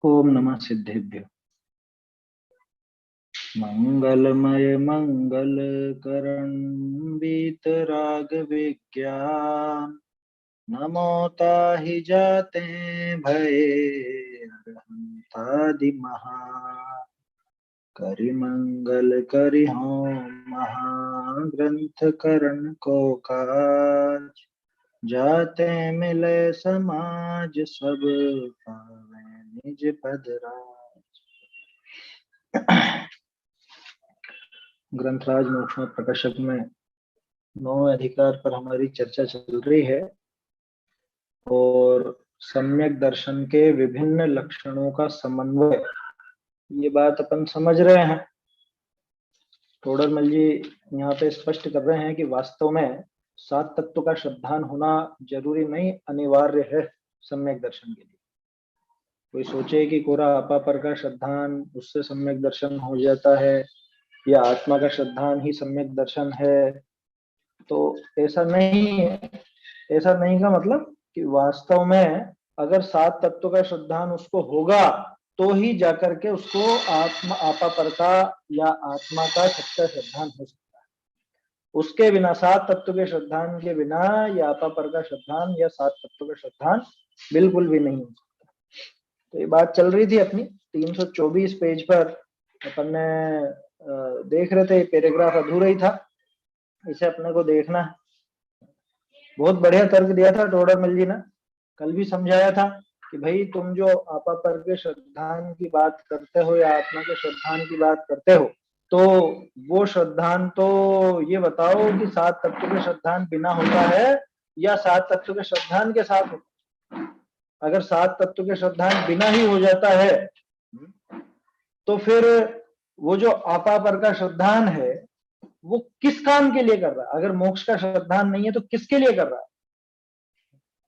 ओम नमः सिद्धेभ्यो। मंगलमय मंगल करण वीतराग विज्ञान नमो ताहि जाते भये अरहंतादि महा करि मंगल करि होम महाग्रंथ करण को काज जाते मिले समाज सब पावे निज पद राज। ग्रंथराज मोक्ष प्रकाशक में 9वें अधिकार पर हमारी चर्चा चल रही है और सम्यक दर्शन के विभिन्न लक्षणों का समन्वय, ये बात अपन समझ रहे हैं। तोडरमल जी यहाँ पे स्पष्ट कर रहे हैं कि वास्तव में 7 तत्व का श्रद्धान होना जरूरी नहीं, अनिवार्य है सम्यक दर्शन के लिए। कोई सोचे कि कोरा अपापर का श्रद्धान उससे सम्यक दर्शन हो जाता है या आत्मा का श्रद्धान ही सम्यक दर्शन है, तो ऐसा नहीं है। ऐसा नहीं का मतलब कि वास्तव में अगर 7 तत्व का श्रद्धान उसको होगा तो ही जाकर के उसको आत्मा अपापर का या आत्मा का सच्चा श्रद्धान हो सकता है। उसके बिना 7 तत्व के श्रद्धान के बिना या अपापर का श्रद्धान या 7 तत्व का श्रद्धान बिल्कुल भी नहीं हो सकता। तो ये बात चल रही थी अपनी 324 पेज पर। अपन ने देख रहे थे, पैराग्राफ अधूरा ही था, इसे अपने को देखना है। बहुत बढ़िया तर्क दिया था टोडरमल जी ने, कल भी समझाया था कि भाई तुम जो अपापर के श्रद्धान की बात करते हो या आत्मा के श्रद्धान की बात करते हो, तो वो श्रद्धान तो ये बताओ कि 7 तत्व के श्रद्धान बिना होता है या 7 तत्व के श्रद्धान के साथ होता है। अगर 7 तत्व के श्रद्धान बिना ही हो जाता है तो फिर वो जो अपापर का श्रद्धान है वो किस काम के लिए कर रहा है? अगर मोक्ष का श्रद्धान नहीं है तो किसके लिए कर रहा है?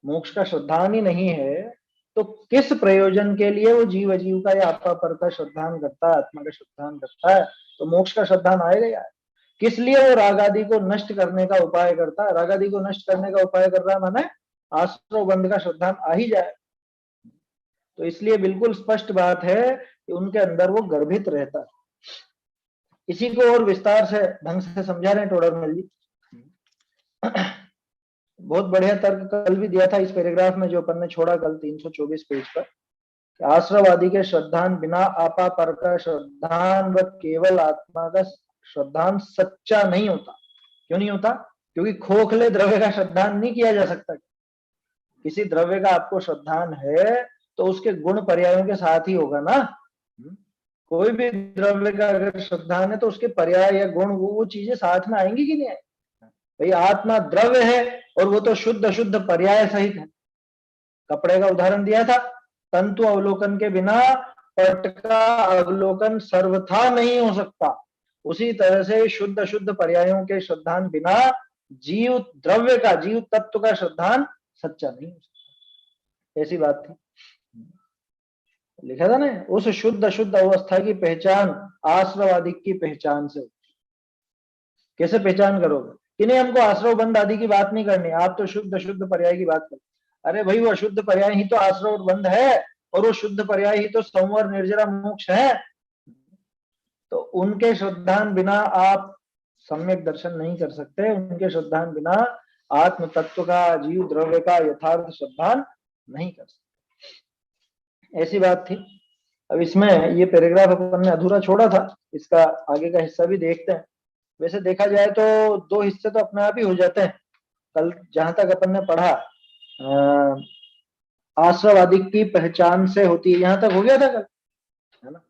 मोक्ष का श्रद्धान ही नहीं है तो किस प्रयोजन के लिए वो जीव अजीव का या अपापर का श्रद्धान करता है, आत्मा का श्रद्धान करता है? तो मोक्ष का श्रद्धान आएगा यार। किस लिए वो राग आदि को नष्ट करने का उपाय करता है? राग आदि को नष्ट करने का उपाय कर रहा है, माने आश्रव बंध का श्रद्धान आ ही जाए। तो इसलिए बिल्कुल स्पष्ट बात है कि उनके अंदर वो गर्भित रहता है। इसी को और विस्तार से ढंग से समझा रहे हैं टोडरमल जी। बहुत बढ़िया तर्क कल भी दिया था इस पैराग्राफ में जो अपन ने छोड़ा कल 324 पेज पर। आश्रवादी के श्रद्धान बिना अपापर का श्रद्धान व केवल आत्मा का श्रद्धान सच्चा नहीं होता। क्यों नहीं होता? क्योंकि खोखले द्रव्य का श्रद्धान नहीं किया जा सकता। किसी द्रव्य का आपको श्रद्धान है तो उसके गुण पर्यायों के साथ ही होगा ना। कोई भी द्रव्य का अगर श्रद्धान है तो उसके पर्याय या गुण वो चीजें साथ में आएंगी कि नहीं आएंगी? भाई आत्मा द्रव्य है और वो तो शुद्ध अशुद्ध पर्याय सहित है। कपड़े का उदाहरण दिया था, तंतु अवलोकन के बिना पट का अवलोकन सर्वथा नहीं हो सकता। उसी तरह से शुद्ध अशुद्ध पर्यायों के श्रद्धान बिना जीव द्रव्य का, जीव तत्व का श्रद्धान सच्चा नहीं हो सकता। ऐसी बात थी, लिखा था ना, उस शुद्ध अशुद्ध अवस्था की पहचान आश्रवादिक की पहचान से। कैसे पहचान करोगे कि नहीं हमको आश्रव बंध आदि की बात नहीं करनी, आप तो शुद्ध शुद्ध पर्याय की बात करो। अरे भाई वो अशुद्ध पर्याय ही तो आश्रव बंध है और वो शुद्ध पर्याय ही तो संवर निर्जरा मोक्ष है। तो उनके श्रद्धान बिना आप सम्यक दर्शन नहीं कर सकते। उनके श्रद्धान बिना आत्म तत्व का, जीव द्रव्य का यथार्थ श्रद्धान नहीं कर सकते। ऐसी बात थी। अब इसमें ये पैराग्राफ अपन ने अधूरा छोड़ा था, इसका आगे का हिस्सा भी देखते हैं। वैसे देखा जाए तो 2 हिस्से तो अपने आप ही हो जाते हैं। कल जहां तक अपन ने पढ़ा आश्रवादी की पहचान से होती है, यहां तक हो गया था कल, है ना।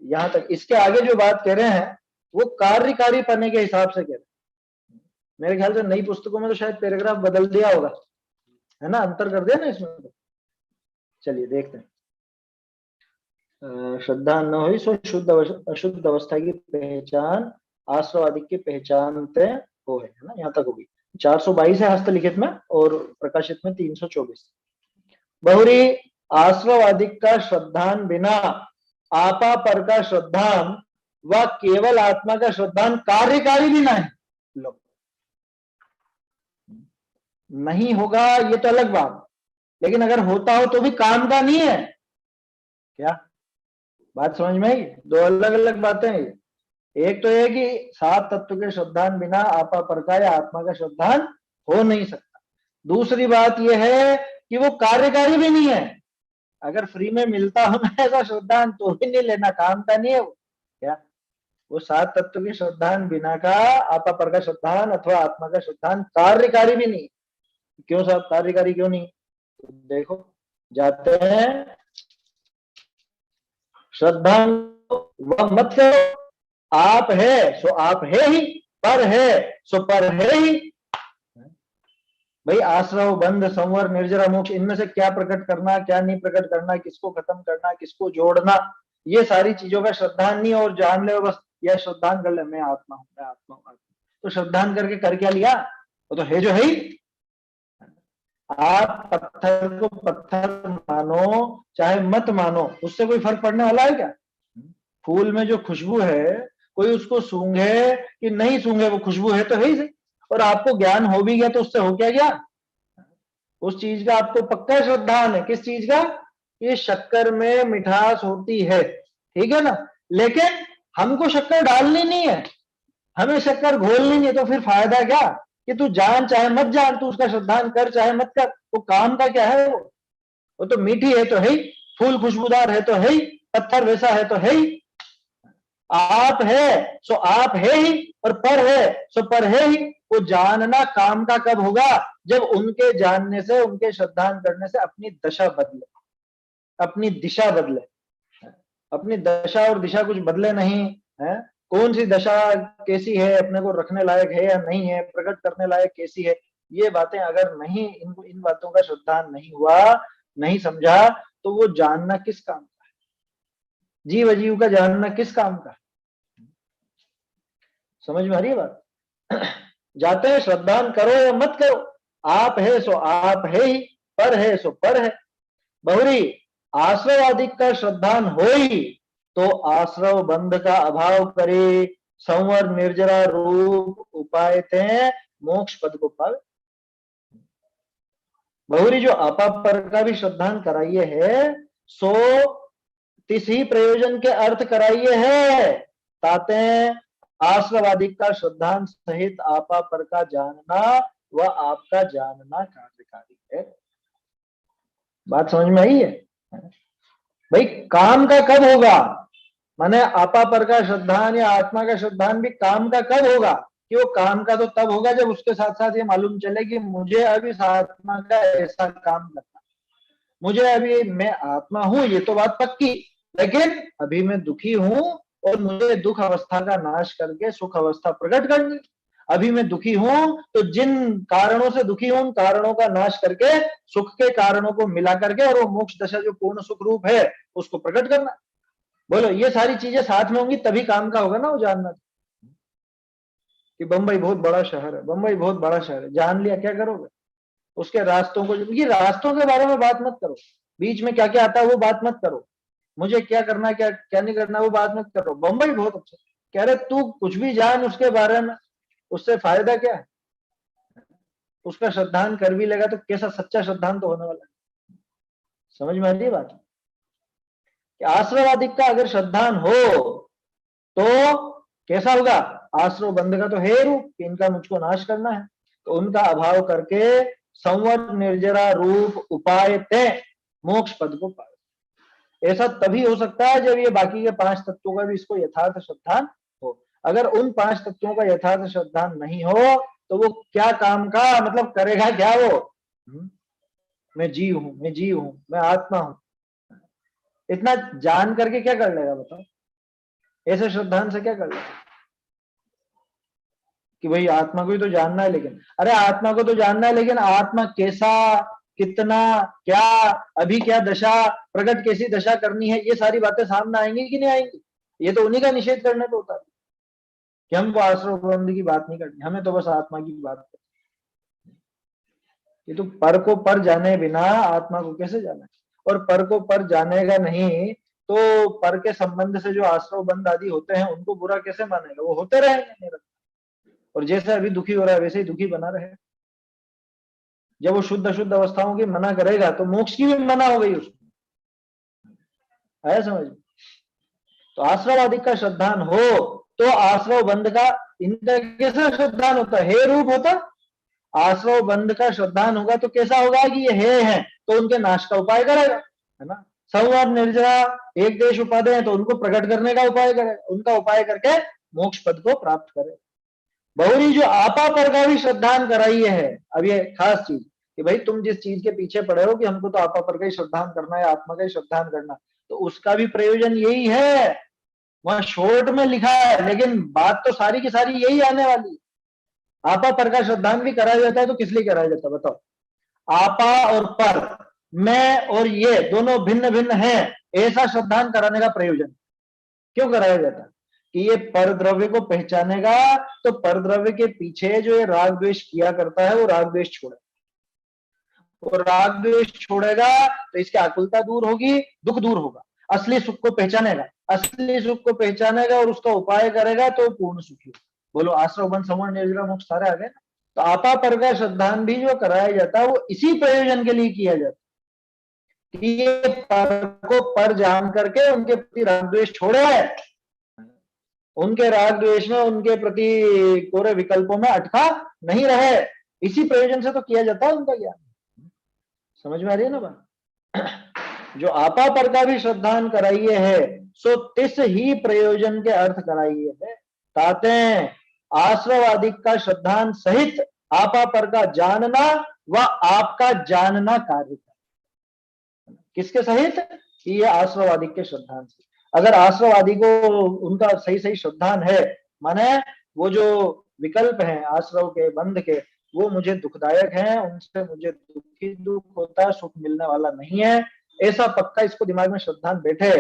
यहां तक, इसके आगे जो बात कह रहे हैं वो कार्यकारी पन्ने के हिसाब से कह रहे हैं। मेरे ख्याल से नई पुस्तकों में तो शायद पैराग्राफ बदल दिया होगा, है ना, अंतर कर दिया ना इसमें। तो चलिए देखते हैं। श्रद्धा न हुई सो शुद्ध अशुद्ध अवस्था की पहचान आश्रवादी की पहचान ते हो है ना, यहाँ तक होगी। 422 है हस्तलिखित में और प्रकाशित में 324। बहुरी आश्रवादिक का श्रद्धान बिना आपा पर का श्रद्धान व केवल आत्मा का श्रद्धान कार्यकारी भी नहीं। लो नहीं होगा ये तो अलग बात, लेकिन अगर होता हो तो भी काम का नहीं है। क्या बात समझ में आई? दो अलग अलग बातें हैं। एक तो ये कि सात तत्व के श्रद्धान बिना आपा पर का या आत्मा का श्रद्धान हो नहीं सकता। दूसरी बात यह है कि वो कार्यकारी भी नहीं है। अगर फ्री में मिलता हो ना ऐसा श्रद्धान तो भी नहीं लेना, काम का नहीं है वो। क्या वो सात तत्व के श्रद्धान बिना का आपा पर का श्रद्धान अथवा आत्मा का श्रद्धान कार्यकारी भी नहीं। क्यों साहब कार्यकारी क्यों नहीं? तो देखो जाते हैं श्रद्धान वह मत करो, आप है सो आप है ही, पर है सो पर है ही। भाई आश्रव बंध संवर निर्जरा मोक्ष, इनमें से क्या प्रकट करना क्या नहीं प्रकट करना, किसको खत्म करना किसको जोड़ना, ये सारी चीजों का श्रद्धान नहीं। और जान ले बस यह श्रद्धान कर ले मैं आत्मा हूं मैं आत्मा हूं। तो श्रद्धान करके कर क्या लिया? वो तो है जो है ही। आप पत्थर को पत्थर मानो चाहे मत मानो, उससे कोई फर्क पड़ने वाला है क्या? फूल में जो खुशबू है कोई उसको सूंघे कि नहीं सूंघे, वो खुशबू है तो है ही सही। और आपको ज्ञान हो भी गया तो उससे हो क्या गया? उस चीज का आपको पक्का श्रद्धान है। किस चीज का? ये शक्कर में मिठास होती है, ठीक है ना, लेकिन हमको शक्कर डालनी नहीं है, हमें शक्कर घोलनी नहीं है। तो फिर फायदा क्या कि तू जान चाहे मत जान, तू उसका श्रद्धान कर चाहे मत कर, वो काम का क्या है? वो तो मीठी है तो है ही, फूल खुशबूदार है तो है ही, पत्थर वैसा है तो है ही। आप है सो आप है ही, और पर है सो पर है ही। वो जानना काम का कब होगा? जब उनके जानने से उनके श्रद्धान करने से अपनी दशा बदले, अपनी दिशा बदले। अपनी दशा और दिशा कुछ बदले नहीं है। कौन सी दशा कैसी है, अपने को रखने लायक है या नहीं है, प्रकट करने लायक कैसी है, ये बातें अगर नहीं इन बातों का श्रद्धान नहीं हुआ, नहीं समझा, तो वो जानना किस काम का है? जीव अजीव का जानना किस काम का है? समझ में आ रही है बात? जाते हैं श्रद्धान करो या मत करो, आप है सो आप है ही, पर है सो पर है। बहुरी आश्रवादिक का श्रद्धान हो ही तो आश्रव बंध का अभाव करे, संवर निर्जरा रूप उपाय थे मोक्ष पद को पावे। बहुरी जो आपा पर का भी श्रद्धान कराइए है सो तिस ही प्रयोजन के अर्थ कराइए है, ताते आश्रवादिक का श्रद्धान सहित आपा पर का जानना व आपका जानना कार्यकारी है। बात समझ में आई है? भाई काम का कब होगा? माने आपा पर का श्रद्धान या आत्मा का श्रद्धान भी काम का कब होगा? कि वो काम का तो तब होगा जब उसके साथ साथ ये मालूम चले कि मुझे अभी इस आत्मा का ऐसा काम करना, मुझे अभी मैं आत्मा हूं ये तो बात पक्की, लेकिन अभी मैं दुखी हूं और मुझे दुख अवस्था का नाश करके सुख अवस्था प्रकट करनी। अभी मैं दुखी हूं तो जिन कारणों से दुखी हूं उन कारणों का नाश करके सुख के कारणों को मिला करके और वो मोक्ष दशा जो पूर्ण सुख रूप है उसको प्रकट करना। बोलो ये सारी चीजें साथ में होंगी तभी काम का होगा ना वो जानना। कि बंबई बहुत बड़ा शहर है, बंबई बहुत बड़ा शहर है, जान लिया क्या करोगे? उसके रास्तों को, ये रास्तों के बारे में बात मत करो, बीच में क्या क्या आता है वो बात मत करो, मुझे क्या करना क्या क्या नहीं करना वो बात मत करो। बंबई बहुत अच्छा, कह रहे तू कुछ भी जान उसके बारे में, उससे फायदा क्या है? उसका श्रद्धान कर भी लेगा तो कैसा सच्चा श्रद्धान तो होने वाला है। समझ में आ रही है बात? कि आश्रवादिक का अगर श्रद्धान हो तो कैसा होगा? आश्रव बंध का तो है रूप कि इनका मुझको नाश करना है, तो उनका अभाव करके संवर निर्जरा रूप उपाय तय मोक्ष पद को पाए। ऐसा तभी हो सकता है जब ये बाकी के पांच तत्वों का भी इसको यथार्थ श्रद्धान हो। अगर उन पांच तत्वों का यथार्थ श्रद्धान नहीं हो तो वो क्या काम का, मतलब करेगा क्या वो? मैं जीव हूं मैं जीव हूं मैं आत्मा हूं, इतना जान करके क्या कर लेगा बताओ? ऐसे श्रद्धान से क्या कर लेगा? कि भाई आत्मा को ही तो जानना है, लेकिन अरे आत्मा को तो जानना है लेकिन आत्मा कैसा, कितना, क्या, अभी क्या दशा, प्रकट कैसी दशा करनी है, ये सारी बातें सामने आएंगी कि नहीं आएंगी? ये तो उन्हीं का निषेध करने पे होता है कि हमको आश्रव बंद की बात नहीं करनी, हमें तो बस आत्मा की बात करनी। ये तो पर को पर जाने बिना आत्मा को कैसे जाना है? और पर को पर जानेगा नहीं तो पर के संबंध से जो आश्रव बंद आदि होते हैं उनको बुरा कैसे मानेगा? वो होते रहेंगे निरंतर, और जैसे अभी दुखी हो रहा है वैसे ही दुखी बना रहे। जब वो शुद्ध अशुद्ध अवस्थाओं की मना करेगा तो मोक्ष की भी मना हो गई उसको। आया समझ में? तो आश्रवादी का श्रद्धान हो तो आश्रव बंध का, इनका कैसा श्रद्धान होता है? हे रूप होता। आश्रव बंध का श्रद्धान होगा तो कैसा होगा कि ये हे हैं तो उनके नाश का उपाय करेगा, है ना। संवाद निर्जरा एक देश उपाधि है तो उनको प्रकट करने का उपाय करेगा, उनका उपाय करके मोक्ष पद को प्राप्त करे। बहुरी जो आपा पर का भी श्रद्धान कराई है। अब ये खास चीज कि भाई तुम जिस चीज के पीछे पड़े हो कि हमको तो आपा पर का ही श्रद्धान करना है, आत्मा का ही श्रद्धान करना, तो उसका भी प्रयोजन यही है। वहां शॉर्ट में लिखा है लेकिन बात तो सारी की सारी यही आने वाली। आपा पर का श्रद्धान भी कराया जाता है तो किस लिए कराया जाता है बताओ? आपा और पर, मैं और ये दोनों भिन्न भिन्न हैं, ऐसा श्रद्धान कराने का प्रयोजन क्यों कराया जाता है? कि ये पर द्रव्य को पहचानेगा तो पर द्रव्य के पीछे जो ये राग द्वेष किया करता है वो राग द्वेष छोड़े, वो राग द्वेष छोड़ेगा तो इसकी आकुलता दूर होगी, दुख दूर होगा, असली सुख को पहचानेगा, असली सुख को पहचानेगा और उसका उपाय करेगा तो पूर्ण सुखी। बोलो आश्रव बंध संवरण निर्जरा मोक्ष सारे आ गए ना। तो आपा पर का श्रद्धान भी जो कराया जाता है वो इसी प्रयोजन के लिए किया जाता है कि ये पर को पर जान करके उनके प्रति राग द्वेष छोड़े, उनके राग द्वेष में उनके प्रति कोरे विकल्पों में अटका नहीं रहे। इसी प्रयोजन से तो किया जाता है उनका ज्ञान। समझ में आ रही है ना बात? जो आपा पर का भी श्रद्धान कराइए है सो तिस ही प्रयोजन के अर्थ कराइए है। ताते आश्रवादिक का श्रद्धान सहित आपा पर का जानना व आपका जानना कार्य का। किसके सहित? कि ये आश्रवादिक के श्रद्धान से। अगर आश्रवादी को उनका सही सही श्रद्धान है, माने वो जो विकल्प हैं आश्रव के बंध के वो मुझे दुखदायक हैं, उनसे मुझे दुखी दुख होता है, सुख मिलने वाला नहीं है, ऐसा पक्का इसको दिमाग में श्रद्धान बैठे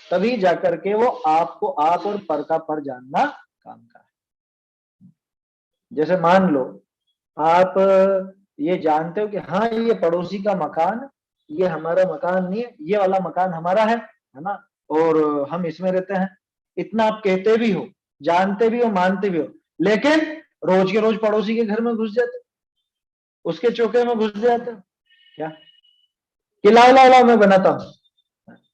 तभी जाकर के वो आपको आप और पर का पर जानना काम का है। जैसे मान लो आप ये जानते हो कि हाँ ये पड़ोसी का मकान, ये हमारा मकान नहीं है, ये वाला मकान हमारा है ना, और हम इसमें रहते हैं, इतना आप कहते भी हो, जानते भी हो, मानते भी हो, लेकिन रोज के रोज पड़ोसी के घर में घुस जाते, उसके चौके में घुस जाते। क्या कि लाओ लाओ लाओ मैं बनाता हूँ,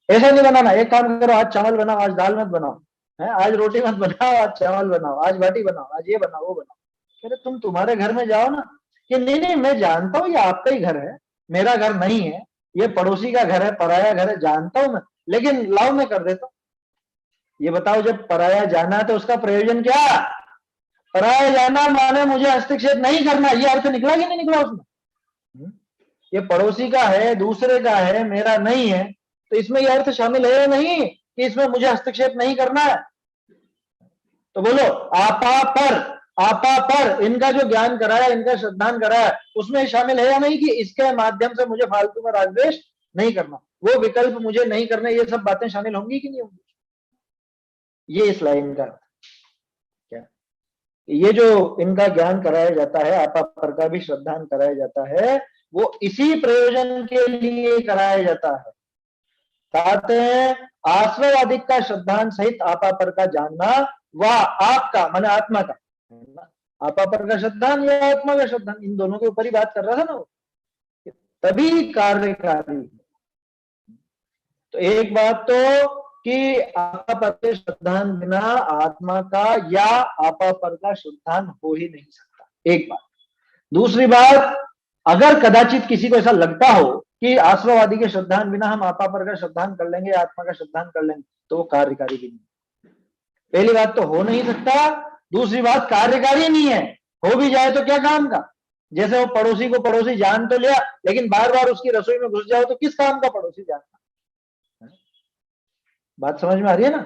ऐसा नहीं बनाना, एक काम करो आज चावल बनाओ, आज दाल मत बनाओ, है आज रोटी मत बनाओ, आज चावल बनाओ, आज बाटी बनाओ, आज ये बनाओ वो बनाओ। अरे तुम तुम्हारे घर में जाओ ना कि नहीं नहीं मैं जानता हूँ ये आपका ही घर है, मेरा घर नहीं है, ये पड़ोसी का घर है, पराया घर है, जानता हूं मैं, लेकिन लाओ मैं कर देता हूं। ये बताओ जब पराया जाना तो उसका प्रयोजन क्या? पराया जाना माने मुझे हस्तक्षेप नहीं करना, ये अर्थ निकला कि नहीं निकला उसमें? ये पड़ोसी का है, दूसरे का है, मेरा नहीं है, तो इसमें यह अर्थ शामिल है नहीं कि इसमें मुझे हस्तक्षेप नहीं करना है। तो बोलो आपा पर इनका जो ज्ञान कराया, इनका श्रद्धान कराया, उसमें शामिल है या नहीं कि इसके माध्यम से मुझे फालतू में राग द्वेष नहीं करना, वो विकल्प मुझे नहीं करना, ये सब बातें शामिल होंगी कि नहीं होंगी? ये इस लाइन का क्या, ये जो इनका ज्ञान कराया जाता है, आपा पर का भी श्रद्धान कराया जाता है, वो इसी प्रयोजन के लिए कराया जाता है। कहते हैं आश्रवादिक का श्रद्धान सहित आपा पर का जानना व आपका माने आत्मा का, आपा पर का श्रद्धान या आत्मा का श्रद्धान, इन दोनों के ऊपर ही बात कर रहा था ना वो, तभी कार्यकारी। तो एक बात तो कि आपा पर के श्रद्धान बिना आत्मा का या आपा पर का श्रद्धान हो ही नहीं सकता, एक बात। दूसरी बात, अगर कदाचित किसी को ऐसा लगता हो कि आश्रवादी के श्रद्धान बिना हम आपा पर का श्रद्धान कर लेंगे, आत्मा का श्रद्धान कर लेंगे, तो वो कार्यकारी भी नहीं। पहली बात तो हो नहीं सकता, दूसरी बात कार्यकारी नहीं है, हो भी जाए तो क्या काम का? जैसे वो पड़ोसी को पड़ोसी जान तो लिया, लेकिन बार बार उसकी रसोई में घुस जाओ तो किस काम का पड़ोसी जानना? बात समझ में आ रही है ना?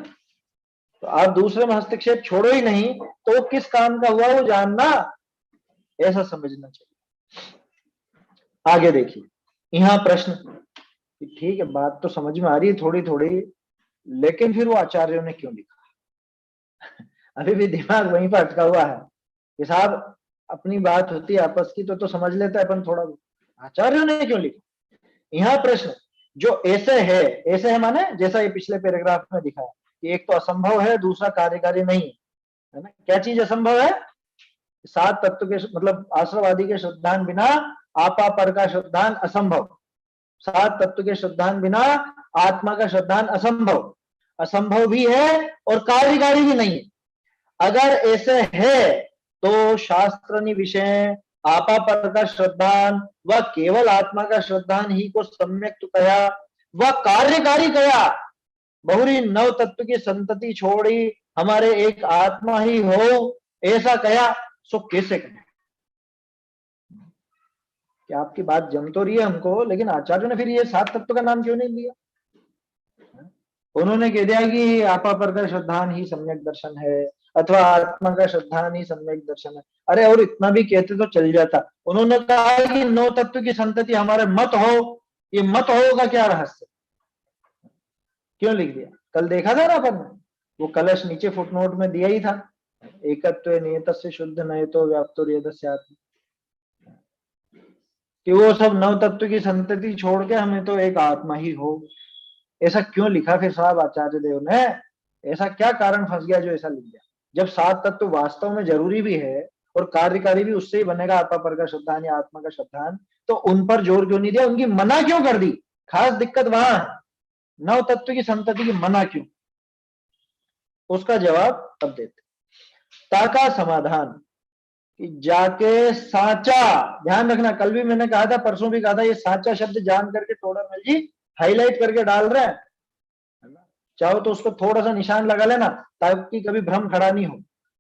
तो आप दूसरे में हस्तक्षेप छोड़ो ही नहीं तो किस काम का हुआ वो जानना, ऐसा समझना चाहिए। आगे देखिए, यहां प्रश्न, ठीक है बात तो समझ में आ रही है थोड़ी थोड़ी, लेकिन फिर वो आचार्यों ने क्यों लिखा? अभी भी दिमाग वहीं पर अटका हुआ है कि साहब अपनी बात होती है आपस की तो समझ लेते हैं अपन थोड़ा, आचार्यों ने क्यों लिखा? यहाँ प्रश्न जो ऐसे है माने जैसा ये पिछले पैराग्राफ में दिखा है कि एक तो असंभव है, दूसरा कार्यकारी नहीं है ना। क्या चीज असंभव है? सात तत्व के मतलब आश्रवादी के श्रद्धान बिना आपा पर का श्रद्धान असंभव, सात तत्व के श्रद्धान बिना आत्मा का श्रद्धान असंभव, असंभव भी है और कार्यकारी भी नहीं है। अगर ऐसे है तो शास्त्र विषय आपा पर का श्रद्धान व केवल आत्मा का श्रद्धान ही को सम्यक तो कया व कार्यकारी कया, बहुरी नव तत्व की संतति छोड़ी हमारे एक आत्मा ही हो ऐसा कया, सो कैसे कहें? क्या आपकी बात जम तो रही है हमको, लेकिन आचार्य ने फिर ये सात तत्व का नाम क्यों नहीं लिया? उन्होंने कह दिया कि आपा पर का श्रद्धान ही सम्यक दर्शन है अथवा आत्मा का श्रद्धान ही सम्यक दर्शन है। अरे और इतना भी कहते तो चल जाता। उन्होंने कहा कि नौ तत्व की संतति हमारे मत हो, ये मत हो का क्या रहस्य, क्यों लिख दिया? कल देखा था ना अपन, वो कलश नीचे फुटनोट में दिया ही था, एकत्व नियतस्य शुद्ध नयतो व्याप्तो यदस्यात्म, कि वो सब नव तत्व की संतति छोड़ के हमें तो एक आत्मा ही हो, ऐसा क्यों लिखा फिर साहब आचार्य देव ने? ऐसा क्या कारण फंस गया जो ऐसा लिख दिया? जब सात तत्व वास्तव में जरूरी भी है और कार्यकारी भी उससे ही बनेगा, आपा पर का श्रद्धान या आत्मा का श्रद्धान, तो उन पर जोर क्यों नहीं दिया, उनकी मना क्यों कर दी? खास दिक्कत वहां है, नव तत्व की संतति की मना क्यों? उसका जवाब अब देते। ताका समाधान कि जाके साचा, ध्यान रखना, कल भी मैंने कहा था, परसों भी कहा था, ये साचा शब्द जान करके टोडरमल जी हाईलाइट करके डाल रहे हैं, चाहो तो उसको थोड़ा सा निशान लगा लेना ताकि कभी भ्रम खड़ा नहीं हो।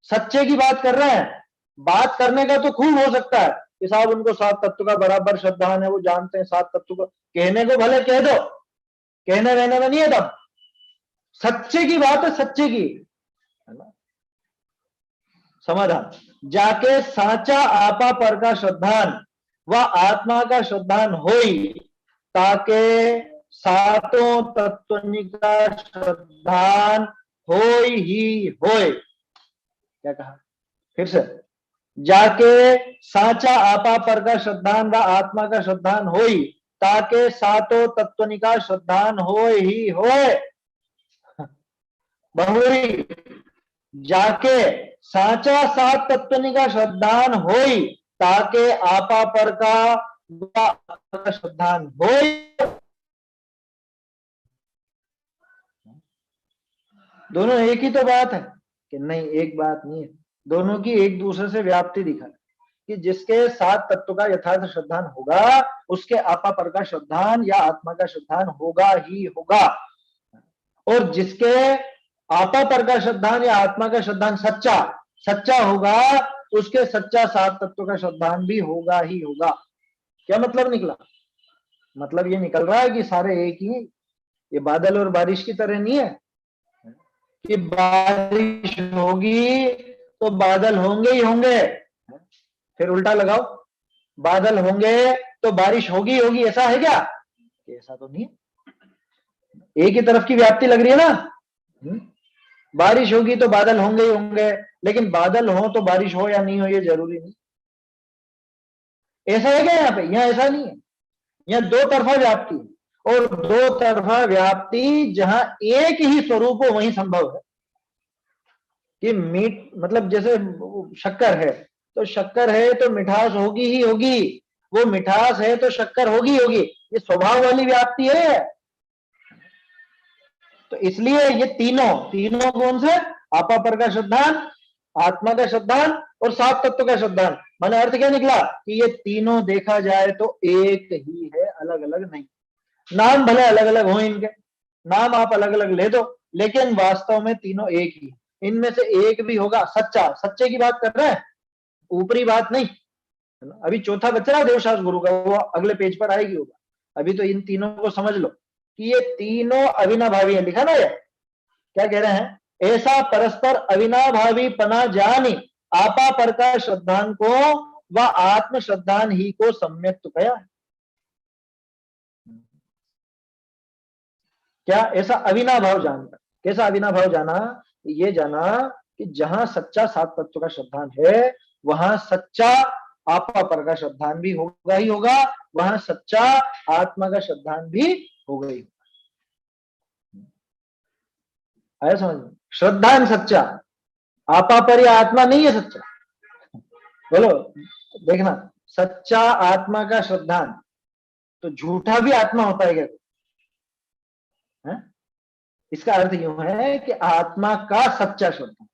सच्चे की बात कर रहे हैं, बात करने का तो खूब हो सकता है कि साहब उनको सात तत्व का बराबर श्रद्धान है, वो जानते हैं सात तत्व को, कहने को भले कह दो, कहने रहने में नहीं है तब, सच्चे की बात है, सच्चे की, है ना? समाधान जाके साचा आपा पर का श्रद्धान व आत्मा का श्रद्धान होई ताके सातों तत्वनिका श्रद्धान होई ही होय। क्या कहा फिर से? जाके साचा आपा पर का श्रद्धान व आत्मा का श्रद्धान होई ताके सातों तत्वनिका श्रद्धान होय ही होय। बहुरी जाके साचा सात तत्वनिका श्रद्धान होई ताके आपा पर का श्रद्धान होई। दोनों एक ही तो बात है कि नहीं? एक बात नहीं है, दोनों की एक दूसरे से व्याप्ति दिखा कि जिसके सात तत्व का यथार्थ श्रद्धान होगा उसके आपा पर का श्रद्धान या आत्मा का श्रद्धान होगा ही होगा, और जिसके आपा पर का श्रद्धान या आत्मा का श्रद्धान सच्चा सच्चा होगा उसके सच्चा सात तत्व का श्रद्धान भी होगा ही होगा। क्या मतलब निकला? मतलब ये निकल रहा है कि सारे एक ही, ये बादल और बारिश की तरह नहीं है कि बारिश होगी तो बादल होंगे ही होंगे, फिर उल्टा लगाओ, बादल होंगे तो बारिश होगी होगी, ऐसा है क्या? ऐसा तो नहीं है, एक ही तरफ की व्याप्ति लग रही है ना। बारिश होगी तो बादल होंगे ही होंगे, लेकिन बादल हो तो बारिश हो या नहीं हो ये जरूरी नहीं। ऐसा है क्या यहाँ पे? यहाँ ऐसा नहीं है, यहाँ दो तरफा व्याप्ति, और दो तरफा व्याप्ति जहां एक ही स्वरूप हो वही संभव है। कि मीठ मतलब जैसे शक्कर है तो शक्कर है तो मिठास होगी ही होगी, वो मिठास है तो शक्कर होगी होगी, ये स्वभाव वाली व्याप्ति है। तो इसलिए ये तीनों तीनों कौन से? आपा पर का श्रद्धान, आत्मा का श्रद्धान और सात तत्व का श्रद्धान। मैंने अर्थ क्या निकला कि ये तीनों देखा जाए तो एक ही है, अलग अलग नहीं। नाम भले अलग अलग हो, इनके नाम आप अलग अलग ले दो, लेकिन वास्तव में तीनों एक ही। इनमें से एक भी होगा सच्चा, सच्चे की बात कर रहे हैं, ऊपरी बात नहीं। अभी चौथा बच रहा है देवशास्त्र गुरु का, वो अगले पेज पर आएगी होगा। अभी तो इन तीनों को समझ लो कि ये तीनों अविनाभावी है। लिखा ना ये क्या कह रहे हैं? ऐसा परस्पर अविनाभावी पना जानी आपा पर का श्रद्धान को व आत्म श्रद्धान ही को सम्यक तो कया। क्या ऐसा अविनाभाव जानकर? कैसा अविनाभाव जाना? ये जाना कि जहां सच्चा सात तत्व का श्रद्धान है वहां सच्चा आपा पर का श्रद्धान भी होगा ही होगा, वहां सच्चा आत्मा का श्रद्धान भी होगा ही होगा। आया समझ में? श्रद्धान सच्चा, आपा पर या आत्मा नहीं है सच्चा। बोलो देखना, सच्चा आत्मा का श्रद्धान, तो झूठा भी आत्मा होता है क्या? इसका अर्थ यूं है कि आत्मा का सच्चा श्रद्धान,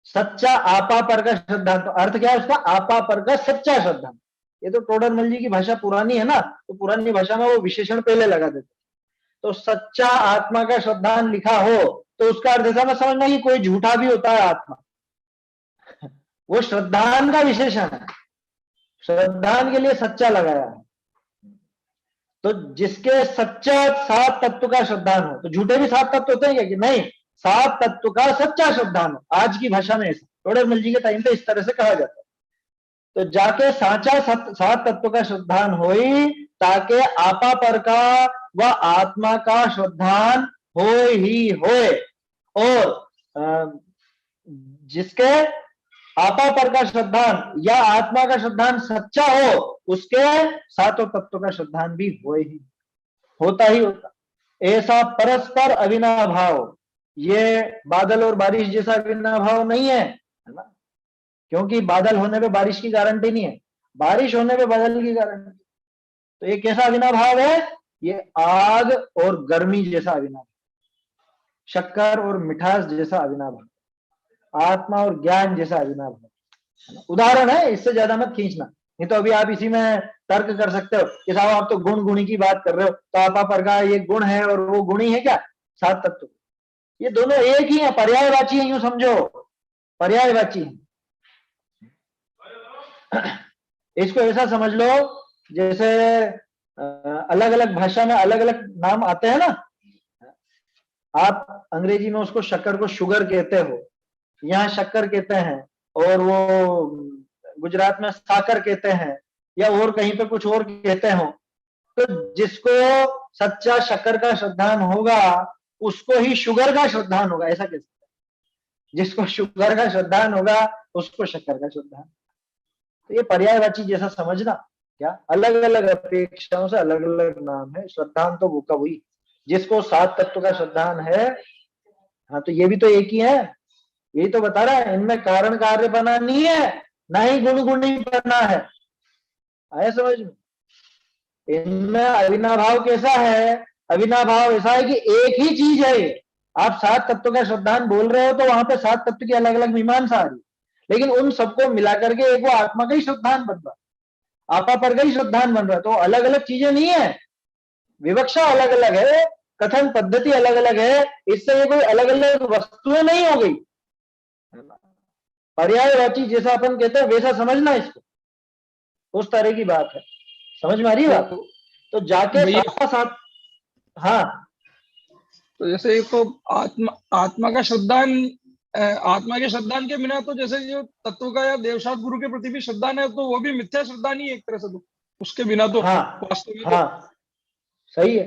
सच्चा आपा पर का श्रद्धान। तो अर्थ क्या है उसका? आपा पर का सच्चा श्रद्धान। ये तो टोडरमल जी की भाषा पुरानी है ना, तो पुरानी भाषा में वो विशेषण पहले लगा देते। तो सच्चा आत्मा का श्रद्धान लिखा हो तो उसका अर्थ ऐसा मत समझना कि कोई झूठा भी होता है आत्मा, वो श्रद्धान का विशेषण है, श्रद्धान के लिए सच्चा लगाया है। तो जिसके सच्चा 7 तत्व का श्रद्धान हो, तो झूठे भी 7 तत्व होते हैं क्या? कि नहीं, 7 तत्व का सच्चा श्रद्धान हो। आज की भाषा में ऐसा टोडरमल जी के टाइम पे इस तरह से कहा जाता है। तो जाके साचा 7 तत्व का श्रद्धान होई, ताके आपा पर का व आत्मा का श्रद्धान हो ही होए। और जिसके आपा पर का श्रद्धान या आत्मा का श्रद्धान सच्चा हो, उसके 7 तत्व का श्रद्धान भी होता ही होता। ऐसा परस्पर अविनाभाव, ये बादल और बारिश जैसा अविनाभाव नहीं है ना, क्योंकि बादल होने पे बारिश की गारंटी नहीं है, बारिश होने पे बादल की गारंटी। तो ये कैसा अविनाभाव है? ये आग और गर्मी जैसा अविनाभाव, शक्कर और मिठास जैसा अविनाभाव, आत्मा और ज्ञान जैसा अविनाभाव। उदाहरण है, इससे ज्यादा मत खींचना, नहीं तो अभी आप इसी में तर्क कर सकते हो कि साहब आप तो गुण गुणी की बात कर रहे हो, तो आपा पर का ये गुण है और वो गुणी है क्या? 7 तत्व, ये दोनों एक ही है, पर्यायवाची है, यूं समझो पर्यायवाची है। इसको ऐसा समझ लो जैसे अलग अलग भाषा में अलग अलग नाम आते हैं ना, आप अंग्रेजी में उसको शक्कर को शुगर कहते हो, यहाँ शक्कर कहते हैं, और वो गुजरात में साकर कहते हैं, या और कहीं पे कुछ और कहते हो। तो जिसको सच्चा शक्कर का श्रद्धान होगा उसको ही शुगर का श्रद्धान होगा, ऐसा कह सकते हैं। जिसको शुगर का श्रद्धान होगा उसको शक्कर का श्रद्धान। तो ये पर्यायवाची जैसा समझना, क्या अलग अलग अपेक्षाओं से अलग अलग नाम है। श्रद्धान तो वो का वही, जिसको 7 तत्व का श्रद्धान है। हाँ, तो ये भी तो एक ही है, यही तो बता रहा है, इनमें कारण कार्य बना नहीं है, ना ही गुण गुणी बना है। आया समझ में? इनमें अविनाभाव कैसा है? अविनाभाव ऐसा है कि एक ही चीज है। आप 7 तत्व का श्रद्धान बोल रहे हो तो वहां पे 7 तत्व की अलग अलग मीमांसा आ रही, लेकिन उन सबको मिलाकर के एक वो आत्मा का ही श्रद्धान बन रहा, आपा पर का ही श्रद्धान बन रहा। तो अलग अलग चीजें नहीं है, विवक्षा अलग अलग है, कथन पद्धति अलग अलग है, इससे ये कोई अलग अलग वस्तुएं नहीं हो गई। पर्यायवाची जैसा अपन कहते हैं वैसा समझना इसको, उस तरह की बात है। समझ में आ रही है बात? तो जाके साथ, हाँ, तो जैसे तो आत्मा का श्रद्धान, आत्मा के श्रद्धान के बिना तो जैसे जो तत्व का या देवसात गुरु के प्रति भी श्रद्धान है, तो वो भी मिथ्या श्रद्धान ही एक तरह से, तो उसके बिना तो वास्तव में हाँ सही है।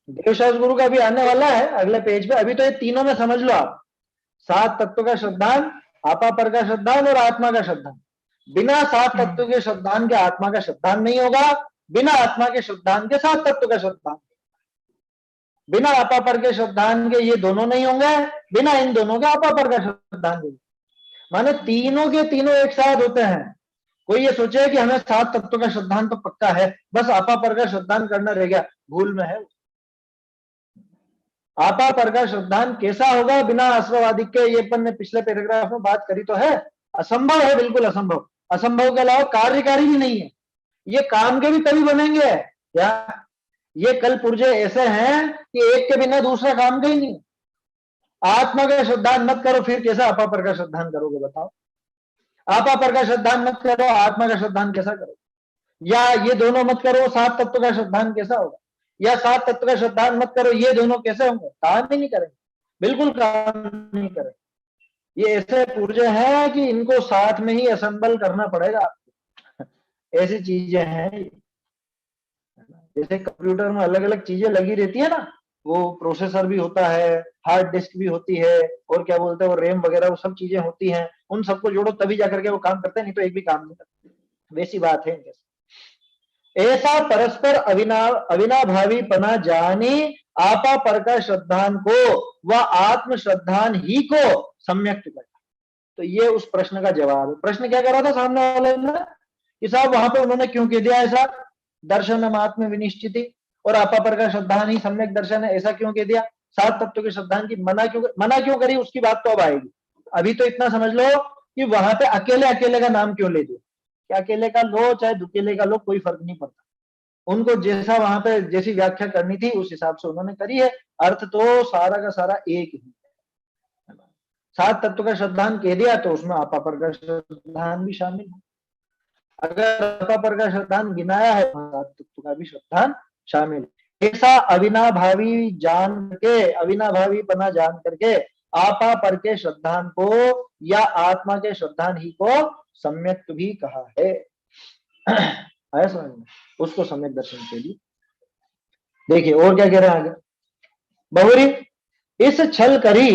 देवसात गुरु का भी आने वाला है अगले पेज पे। अभी तो ये तीनों में समझ लो आप, 7 तत्व का श्रद्धान, आपा पर का श्रद्धान और आत्मा का श्रद्धान। बिना 7 तत्व के श्रद्धान के आत्मा का श्रद्धान नहीं होगा, बिना आत्मा के श्रद्धान के 7 तत्व का श्रद्धान, बिना आपा पर के श्रद्धान के ये दोनों नहीं होंगे, बिना इन दोनों के आपा पर का श्रद्धान नहीं। माने तीनों के तीनों एक साथ होते हैं। कोई ये सोचे कि हमें 7 तत्व का श्रद्धान तो पक्का है, बस आपा पर का श्रद्धान करना रह गया, भूल में है। आपा पर का श्रद्धान कैसा होगा बिना आश्रवादी के, ये अपन ने पिछले पैराग्राफ में बात करी तो है, असंभव है, बिल्कुल असंभव। असंभव के अलावा कार्यकारी भी नहीं है। ये काम के भी तभी बनेंगे क्या? ये कल पुर्जे ऐसे हैं कि एक के बिना दूसरा काम का ही नहीं। आत्मा का श्रद्धान मत करो, फिर कैसा आपा पर का श्रद्धान करोगे बताओ? आपा पर का श्रद्धान मत करो, आत्मा का श्रद्धान कैसा करो? या ये दोनों मत करो, 7 तत्व का श्रद्धान कैसा होगा? या 7 तत्व का श्रद्धान मत करो, ये दोनों कैसे होंगे? काम ही नहीं करेंगे, बिल्कुल काम नहीं करेंगे। ये ऐसे पुर्जे हैं कि इनको साथ में ही असेंबल करना पड़ेगा आपको। ऐसी चीजें हैं, जैसे कंप्यूटर में अलग अलग चीजें लगी रहती है ना, वो प्रोसेसर भी होता है, हार्ड डिस्क भी होती है, और क्या बोलते हैं वो रैम वगैरह, वो सब चीजें होती हैं। उन सबको जोड़ो तभी जाकर के वो काम करते हैं, नहीं तो एक भी काम नहीं करते। वैसी बात है इनके। ऐसा परस्पर अविनाभावी पना जाने आपा पर का श्रद्धान को व आत्म श्रद्धान ही को सम्यक कर। तो ये उस प्रश्न का जवाब है। प्रश्न क्या कर रहा था सामने वाले ने कि साहब वहां पे उन्होंने क्यों कह दिया ऐसा, दर्शनम आत्म विनिश्चिति, और अपापर का श्रद्धान ही सम्यक दर्शन है, ऐसा क्यों कह दिया? सात तत्व के श्रद्धान की मना क्यों करी, उसकी बात तो अब आएगी। अभी तो इतना समझ लो कि वहां पे अकेले अकेले का नाम क्यों ले दिया, कि अकेले का लो चाहे दुकेले का लो कोई फर्क नहीं पड़ता, उनको जैसा वहां पे जैसी व्याख्या करनी थी उस हिसाब से उन्होंने करी है, अर्थ तो सारा का सारा एक ही है। सात तत्व का श्रद्धान कह दिया तो उसमें अपापर का श्रद्धान भी शामिल है, अगर अपापर का श्रद्धान गिनाया है तो सात तत्व का भी श्रद्धान शामिल है। ऐसा अविनाभावी जान के, अविनाभावी पना जान करके आपा पर के श्रद्धान को या आत्मा के श्रद्धान ही को सम्यक भी कहा है। आया समझ में? उसको सम्यक दर्शन के लिए देखिए और क्या कह रहे हैं आगे। बहुरी इस छल करी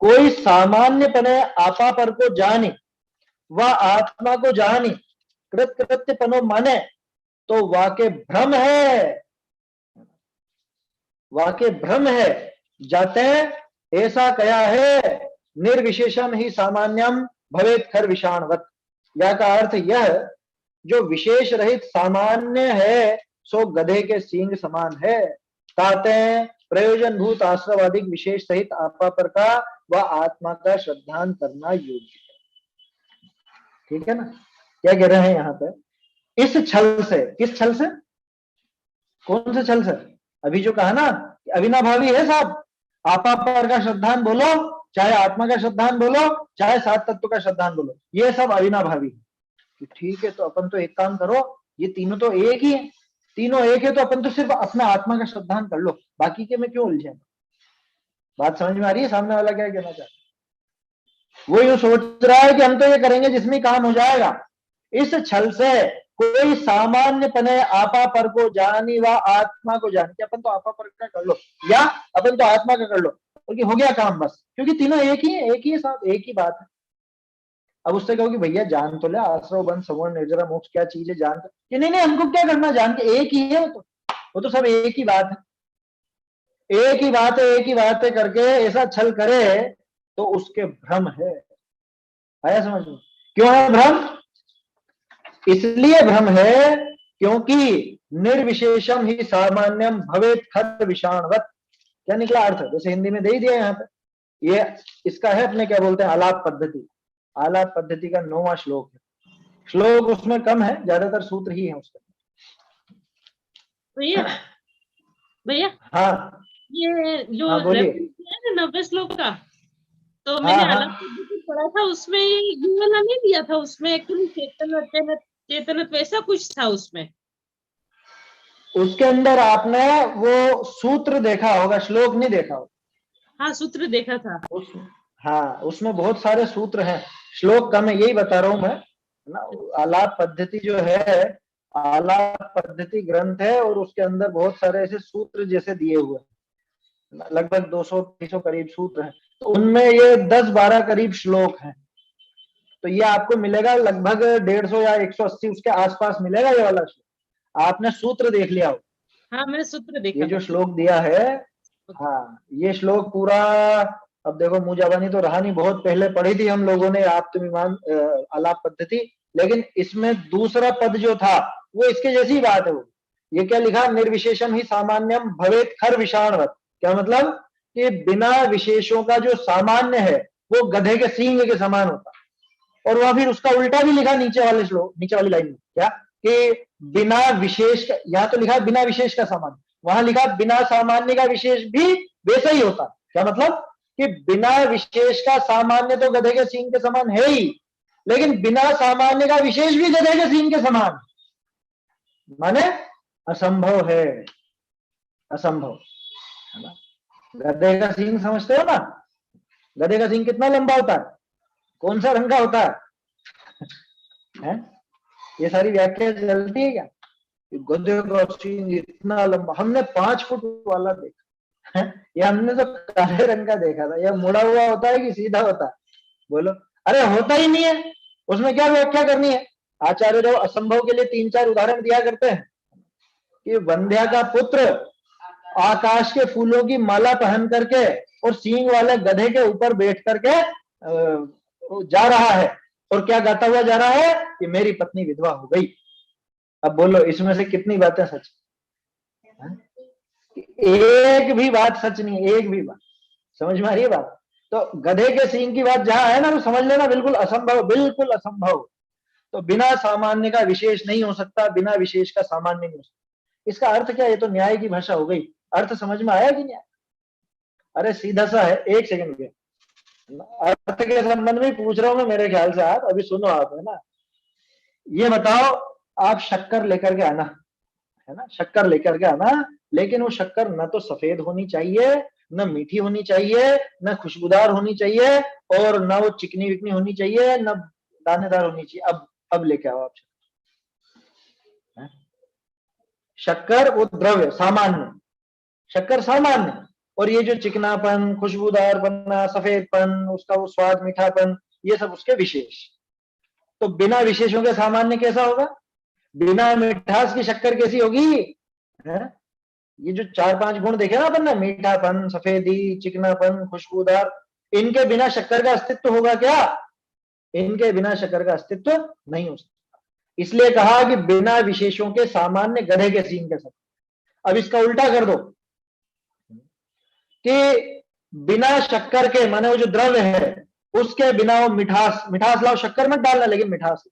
कोई सामान्य पने आपा पर को जानी व आत्मा को जानी कृत कृत्य पनो माने तो वाके भ्रम है, वाके भ्रम है जाते ऐसा कया है निर्विशेषम ही सामान्यम भवेत खर विषाणवत। या का अर्थ यह जो विशेष रहित सामान्य है सो गधे के सींग समान है, ताते प्रयोजन भूत आश्रवादिक विशेष सहित आपा पर का व आत्मा का श्रद्धान करना योग्य है। ठीक है ना, क्या कह रहे हैं यहाँ पे, इस छल से, किस छल से, कौन से छल से, अभी जो कहा ना अविनाभावी है साहब, आपा पर का श्रद्धान बोलो चाहे आत्मा का श्रद्धान बोलो चाहे सात तत्व का श्रद्धान बोलो, ये सब अविनाभावी है। ठीक है, तो अपन तो एक काम करो, ये तीनों तो एक ही है, तीनों एक है तो अपन तो सिर्फ अपना आत्मा का श्रद्धान कर लो, बाकी के में क्यों उलझे। बात समझ में आ रही है सामने वाला क्या कहना चाहता है? वो यूं सोच रहा है कि हम तो ये करेंगे जिसमें काम हो जाएगा। इस छल से कोई सामान्य पने आपा पर को जानी व आत्मा को जानी, अपन तो आपा पर का कर लो या अपन तो आत्मा का कर लो, क्योंकि हो गया काम बस, क्योंकि तीनों एक ही है साहब, एक ही बात है। अब उससे कहो कि भैया जान तो ले आश्रव बंध सवर्ण निर्जरा मोक्ष क्या चीज है, जान कि नहीं हमको क्या करना, जान के एक ही है, वो तो सब एक ही बात है, एक ही बात है, एक ही बात है करके ऐसा छल करे तो उसके भ्रम है। आया समझ में? क्यों है भ्रम? इसलिए भ्रम है क्योंकि निर्विशेषम ही सामान्यम भवेत खद विषाणवत। क्या निकला अर्थ, जैसे हिंदी में दे ही दिया यहाँ पे, ये इसका है अपने क्या बोलते हैं आलाप पद्धति, आलाप पद्धति का 9वां श्लोक है, श्लोक उसमें कम है, ज्यादातर सूत्र ही है उसका। भैया भैया हाँ ये जो हाँ बोलिए। रेफरेंस दिया है 90 श्लोक का, तो हाँ मैंने हाँ अलग से पढ़ा था, उसमें ये वाला नहीं दिया था, उसमें एक्चुअली चेतन चेतन वैसा कुछ था उसमें। उसके अंदर आपने वो सूत्र देखा होगा, श्लोक नहीं देखा होगा। हाँ सूत्र देखा था हाँ उसमें बहुत सारे सूत्र हैं, श्लोक कम है, यही बता रहा हूं मैं ना। आलाप पद्धति जो है, आलाप पद्धति ग्रंथ है और उसके अंदर बहुत सारे ऐसे सूत्र जैसे दिए हुए हैं, लगभग 200-300 करीब सूत्र हैं, तो उनमें ये 10-12 करीब श्लोक हैं, तो ये आपको मिलेगा लगभग 150 या 180 उसके आसपास मिलेगा ये वाला श्लोक। आपने सूत्र देख लिया हो? हाँ मैंने सूत्र देखा ये जो था। श्लोक दिया है, हाँ ये श्लोक पूरा, अब देखो मुंह तो रहा नहीं, बहुत पहले पढ़ी थी हम लोगों ने आप्तमीमान आलाप पद्धति, लेकिन इसमें दूसरा पद जो था वो इसके जैसी बात है। वो ये क्या लिखा, निर्विशेषम ही सामान्यम भवेत खर विषाणवत। क्या मतलब कि बिना विशेषों का जो सामान्य है वो गधे के सींग के समान होता। और वह फिर उसका उल्टा भी लिखा नीचे वाले श्लोक, नीचे वाली लाइन में, क्या कि बिना विशेष का, यहाँ तो लिखा बिना विशेष का सामान्य, वहां लिखा बिना सामान्य का विशेष भी वैसा ही होता। क्या मतलब कि बिना विशेष का सामान्य तो गधे के सींग के समान है ही, लेकिन बिना सामान्य का विशेष भी गधे के सींग के समान, माने असंभव है, असंभव है ना। गधे का सींग समझते हो ना, गधे का सींग कितना लंबा होता है, कौन सा रंग का होता है? ये सारी व्याख्या चलती है क्या? गधे का सींग इतना लंबा, हमने 5 फुट वाला देखा है, या हमने तो काले रंग का देखा था। या मुड़ा हुआ होता है कि सीधा होता है? बोलो, अरे होता ही नहीं है, उसमें क्या व्याख्या करनी है? आचार्य जो असंभव के लिए 3-4 उदाहरण दिया करते हैं कि वंध्या का पुत्र आकाश के फूलों की माला पहन करके और सींग वाले गधे के ऊपर बैठ करके जा रहा है, और क्या गाता हुआ जा रहा है कि मेरी पत्नी विधवा हो गई। अब बोलो इसमें से कितनी बातें सच? एक भी बात सच नहीं है, एक भी बात। समझ में आ रही है बात? तो गधे के सींग की बात जहां है ना, तो समझ लेना बिल्कुल असंभव, बिल्कुल असंभव। तो बिना सामान्य का विशेष नहीं हो सकता, बिना विशेष का सामान्य नहीं हो सकता। इसका अर्थ क्या? ये तो न्याय की भाषा हो गई। अर्थ समझ में आया कि नहीं? अरे सीधा सा है, एक सेकंड के अर्थ के संबंध में पूछ रहा हूं मैं, मेरे ख्याल से आप अभी सुनो, आप है ना, ये बताओ, आप शक्कर लेकर के आना, है ना, शक्कर लेकर के आना, लेकिन वो शक्कर न तो सफेद होनी चाहिए, न मीठी होनी चाहिए, न खुशबूदार होनी चाहिए, और न वो चिकनी विकनी होनी चाहिए, न दानेदार होनी चाहिए। अब लेके आओ आप शक्कर, वो द्रव्य सामान्य, शक्कर सामान्य, और ये जो चिकनापन, खुशबूदारपन, सफेदपन, उसका वो स्वाद, मीठापन, ये सब उसके विशेष। तो बिना विशेषों के सामान्य कैसा होगा? बिना मिठास की शक्कर कैसी होगी? है? ये जो 4-5 गुण देखे ना अपन ने, मीठापन, सफेदी, चिकनापन, खुशबूदार, इनके बिना शक्कर का अस्तित्व होगा क्या? इनके बिना शक्कर का अस्तित्व नहीं हो सकता। इसलिए कहा कि बिना विशेषों के सामान्य गधे के सींग के साथ। अब इसका उल्टा कर दो कि बिना शक्कर के, माने वो जो द्रव्य है उसके बिना वो मिठास लाओ, शक्कर मत डालना लेकिन मिठास।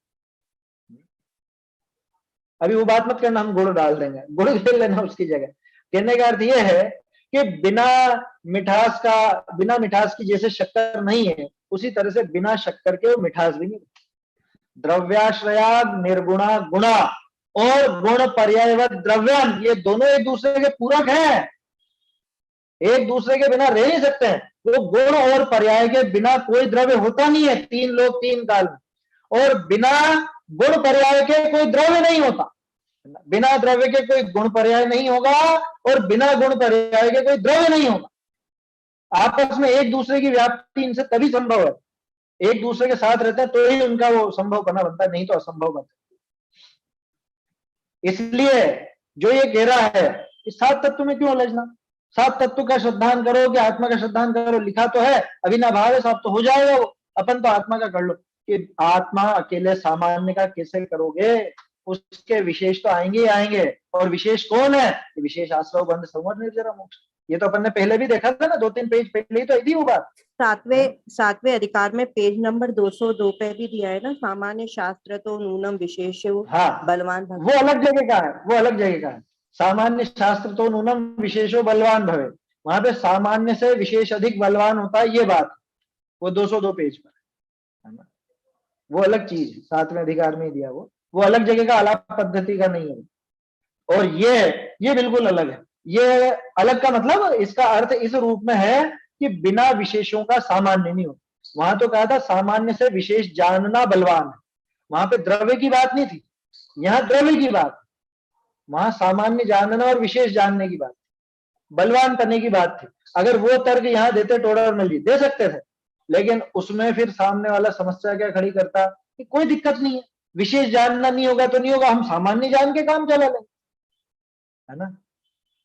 अभी वो बात मत करना हम गुड़ डाल देंगे, गुड़ ले लेना उसकी जगह। कहने का अर्थ ये है कि बिना मिठास की जैसे शक्कर नहीं है, उसी तरह से बिना शक्कर के वो मिठास भी नहीं। द्रव्याश्रयाद निर्गुणा गुणा और गुण पर्यायवत द्रव्यम, ये दोनों एक दूसरे के पूरक हैं, एक दूसरे के बिना रह नहीं सकते हैं। वो गुण और पर्याय के बिना कोई द्रव्य होता नहीं है, 3 लोक 3 काल में, और बिना गुण पर्याय के कोई द्रव्य नहीं होता। बिना द्रव्य के कोई गुण पर्याय नहीं होगा, और बिना गुण पर्याय के कोई द्रव्य नहीं होगा। आपस में एक दूसरे की व्याप्ति इनसे तभी संभव है, एक दूसरे के साथ रहते हैं तो ही उनका वो संभव बना बनता है, नहीं तो असंभव बनता है। इसलिए जो ये कह रहा है कि 7 तत्व में क्यों उलझना, 7 तत्व का श्रद्धान करो कि आत्मा का श्रद्धान करो, लिखा तो है अविनाभाव है, सब तो हो जाएगा वो। अपन तो आत्मा का कर लो, कि आत्मा अकेले सामान्य का कैसे करोगे, उसके विशेष तो आएंगे ही आएंगे, और विशेष कौन है? विशेष आश्रव बंध संवर निर्जरा मोक्ष। ये तो अपन ने पहले भी देखा था ना, 2-3 पेज पहले ही तो थी वो बात। सातवें अधिकार में पेज नंबर 202 पे भी दिया है ना, सामान्य शास्त्र तो नूनम विशेष हाँ, बलवान वो अलग जगह का है, वो अलग जगह का है। सामान्य शास्त्र तो नूनम विशेषो बलवान भवे, वहां पे सामान्य से विशेष अधिक बलवान होता है, ये बात वो 202 पेज पर है ना, वो अलग चीज 7वें अधिकार में दिया, वो अलग जगह का, आलाप पद्धति का नहीं है। और ये बिल्कुल अलग है। ये अलग का मतलब इसका अर्थ इस रूप में है कि बिना विशेषों का सामान्य नहीं होता। वहां तो कहा था सामान्य से विशेष जानना बलवान है, वहां पे द्रव्य की बात नहीं थी, यहां द्रव्य की बात, वहां सामान्य जानना और विशेष जानने की बात, बलवान करने की बात थी। अगर वो तर्क यहां देते टोडरमल जी, दे सकते थे, लेकिन उसमें फिर सामने वाला समस्या क्या खड़ी करता कि कोई दिक्कत नहीं है, विशेष जानना नहीं होगा तो नहीं होगा, हम सामान्य जान के काम चला लेंगे, है ना,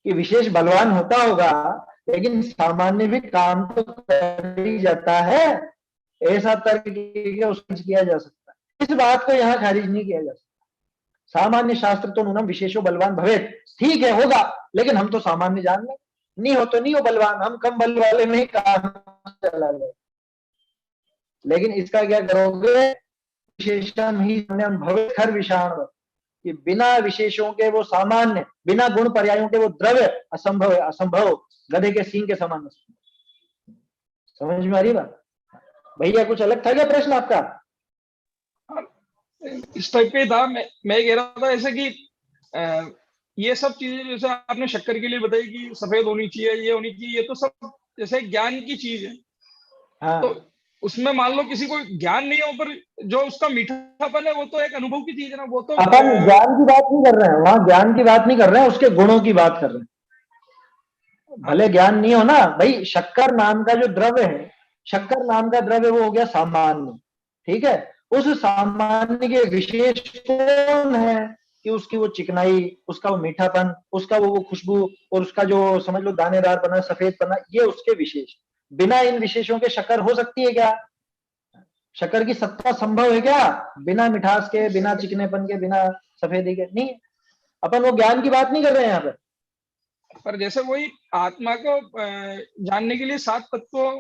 कि विशेष बलवान होता होगा लेकिन सामान्य भी काम तो कर ही जाता है, ऐसा तर्क किया जा सकता है। इस बात को यहाँ खारिज नहीं किया जा सकता। सामान्य शास्त्र तो नूनम विशेषो बलवान भवेत, ठीक है होगा, लेकिन हम तो सामान्य जान लें, नहीं हो तो नहीं हो बलवान, हम कम बल वाले में ही काम चला गए। लेकिन इसका क्या करोगे, विशेषण ही भवेत खर विषाण, कि बिना विशेषों के वो सामान्य, बिना गुण पर्यायों के वो द्रव्य असंभव है, असंभव, गधे के सींग के समान। समझ में आ रही बात? भैया कुछ अलग था क्या प्रश्न आपका? इस टाइप का ही था। मैं कह रहा था ऐसे कि ये सब चीजें जैसे आपने शक्कर के लिए बताई कि सफेद होनी चाहिए, ये होनी चाहिए, ये तो सब जैसे ज्ञान की चीज है। हाँ। तो उसमें मान लो किसी को ज्ञान नहीं हो, पर जो उसका मीठापन है वो तो एक अनुभव की चीज है ना, वो तो अपन ज्ञान की बात नहीं कर रहे हैं, वहां ज्ञान की बात नहीं कर रहे हैं, उसके गुणों की बात कर रहे हैं। भले ज्ञान नहीं हो ना भाई, शक्कर नाम का जो द्रव्य है, शक्कर नाम का द्रव्य वो हो गया सामान्य, ठीक है, उस सामान्य के विशेष कौन है कि उसकी वो चिकनाई, उसका वो मीठापन, उसका वो खुशबू, और उसका जो समझ लो दानेदारपना, सफेदपना, ये उसके विशेष। बिना इन विशेषों के शक्कर हो सकती है क्या? शक्कर की सत्ता संभव है क्या बिना मिठास के, बिना चिकनेपन के, बिना सफेदी के? नहीं। अपन वो ज्ञान की बात नहीं कर रहे हैं यहाँ पे, पर जैसे वही आत्मा को जानने के लिए 7 तत्वों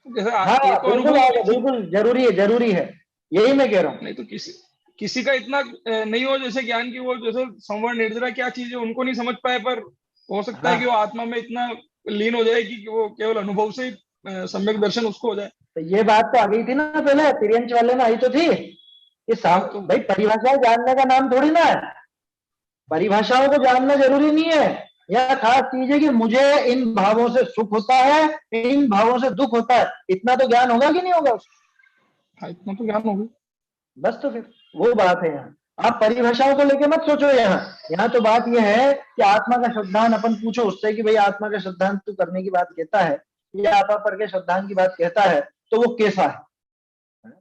जैसे हाँ ये तो बिल्कुल अनुभव आएगा, बिल्कुल जरूरी है, यही मैं कह रहा हूँ। नहीं तो किसी का इतना नहीं हो जैसे ज्ञान की, वो जैसे संवरण निर्जरा क्या चीज है उनको नहीं समझ पाए, पर हो सकता है कि वो हाँ आत्मा में इतना लीन हो जाए कि वो केवल अनुभव से ही सम्यक दर्शन उसको हो जाए। तो ये बात तो आ गई थी ना पहले, तिर्यंच वाले में आई तो थी। ये हाँ तो भाई परिभाषाएं जानने का नाम थोड़ी ना है, परिभाषाओं को जानना जरूरी नहीं है। यह खास चीज है कि मुझे इन भावों से सुख होता है, इन भावों से दुख होता है, इतना तो ज्ञान होगा कि नहीं होगा उसको? हाँ, इतना तो ज्ञान होगा। बस तो फिर वो बात है। यहाँ आप परिभाषाओं को लेके मत सोचो। यहाँ तो बात यह है कि आत्मा का श्रद्धान अपन पूछो उससे कि भाई आत्मा का श्रद्धान तू करने की बात कहता है या आपा पर के श्रद्धान की बात कहता है, तो वो कैसा है,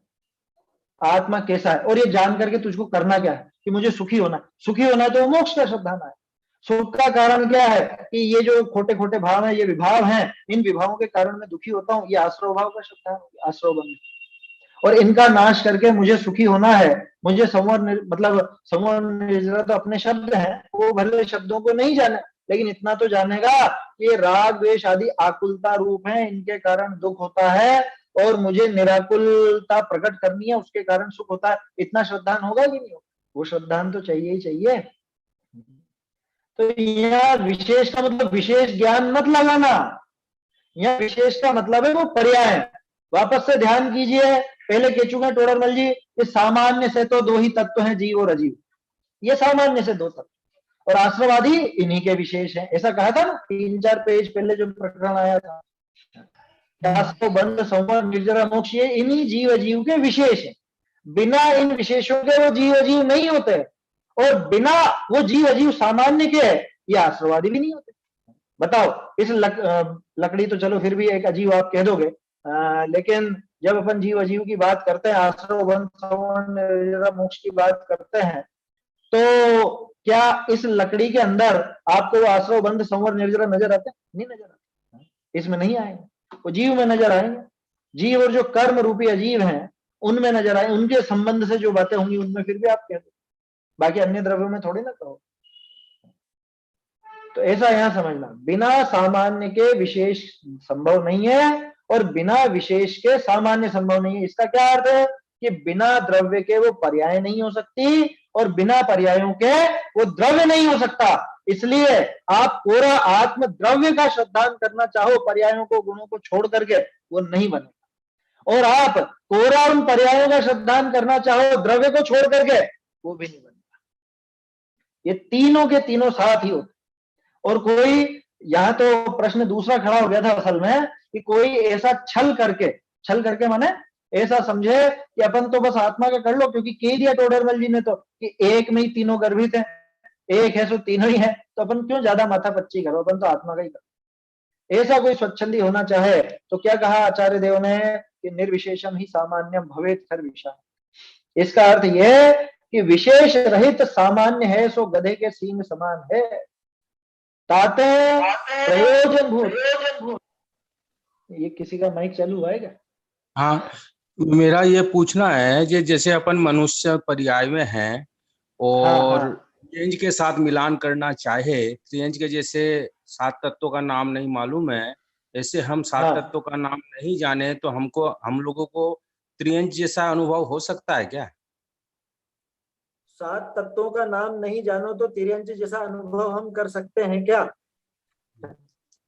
आत्मा कैसा है, और ये जान करके तुझको करना क्या है कि मुझे सुखी होना है तो मोक्ष का श्रद्धाना है। सुख का कारण क्या है कि ये जो खोटे खोटे भाव है, ये विभाव हैं, इन विभावों के कारण मैं दुखी होता हूँ, ये आश्रव भाव का श्रद्धान, आश्रव बंध, और इनका नाश करके मुझे सुखी होना है। मुझे मतलब संवर निर्जरा तो अपने शब्द हैं, वो भले शब्दों को नहीं जाने, लेकिन इतना तो जानेगा कि ये राग द्वेष आदि आकुलता रूप है, इनके कारण दुख होता है, और मुझे निराकुलता प्रकट करनी है, उसके कारण सुख होता है। इतना श्रद्धान होगा कि नहीं होगा? वो श्रद्धान तो चाहिए ही चाहिए। तो यहाँ विशेष का मतलब विशेष ज्ञान मत लगाना, यहाँ विशेष का मतलब है वो पर्याय। वापस से ध्यान कीजिए, पहले कह चुके हैं टोडरमल जी, ये सामान्य से तो 2 ही तत्व हैं, जीव और अजीव। ये सामान्य से 2 तत्व, और आश्रवादी इन्हीं के विशेष हैं। ऐसा कहा था ना 3-4 पेज पहले जो प्रकरण आया था, बंध संवर निर्जरा मोक्ष, ये इन्हीं जीव अजीव के विशेष है। बिना इन विशेषों के वो जीव अजीव नहीं होते, और बिना वो जीव अजीव सामान्य के ये आश्रवादी भी नहीं होते। बताओ, इस लकड़ी तो चलो फिर भी एक अजीव आप कह दोगे, लेकिन जब अपन जीव अजीव की बात करते हैं, आश्रव बंध संवर निर्जरा मोक्ष की बात करते हैं, तो क्या इस लकड़ी के अंदर आपको आश्रव बंध संवर निर्जरा नजर आते? नहीं नजर आते, इसमें नहीं आएंगे, वो जीव में नजर आएंगे। जीव और जो कर्म रूपी अजीव हैं उनमें नजर आए, उनके संबंध से जो बातें होंगी उनमें फिर भी आप कह दो, बाकी अन्य द्रव्यों में थोड़ी ना कहो। तो ऐसा यहां समझना, बिना सामान्य के विशेष संभव नहीं है, और बिना विशेष के सामान्य संभव नहीं है। इसका क्या अर्थ है कि बिना द्रव्य के वो पर्याय नहीं हो सकती, और बिना पर्यायों के वो द्रव्य नहीं हो सकता। इसलिए आप पूरा आत्म द्रव्य का श्रद्धान करना चाहो, पर्यायों को गुणों को छोड़ करके, वो नहीं बनेगा। और आप पूरा उन पर्यायों का श्रद्धान करना चाहो द्रव्य को छोड़ करके, वो भी नहीं बनेगा। ये तीनों के तीनों साथ ही होते। और कोई यहां तो प्रश्न दूसरा खड़ा हो गया था असल में, कि कोई ऐसा छल करके माने ऐसा समझे कि अपन तो बस आत्मा का कर लो, क्योंकि कह दिया टोडरमल जी ने तो कि एक में ही तीनों गर्भित है, एक है सो तीनों ही है, तो अपन क्यों ज्यादा माथा पच्ची करो, अपन तो आत्मा का ही करो। ऐसा कोई स्वच्छंदी होना चाहे तो क्या कहा आचार्य देव ने कि निर्विशेषम ही सामान्यम भवेत सर्वविषा। इसका अर्थ यह कि विशेष रहित सामान्य है सो गधे के सींग समान है, ताते प्रयोजन भूत। ये किसी का माइक चालू हुआ है क्या? हाँ, मेरा ये पूछना है कि जैसे अपन मनुष्य पर्याय में हैं और त्रियंज के साथ मिलान करना चाहे, त्रियंज के जैसे 7 तत्वों का नाम नहीं मालूम है, ऐसे हम 7 तत्वों का नाम नहीं जाने, तो हम लोगों को त्रियंज जैसा अनुभव हो सकता है क्या? 7 तत्वों का नाम नहीं जानो तो तिर्यंच जैसा अनुभव हम कर सकते हैं क्या?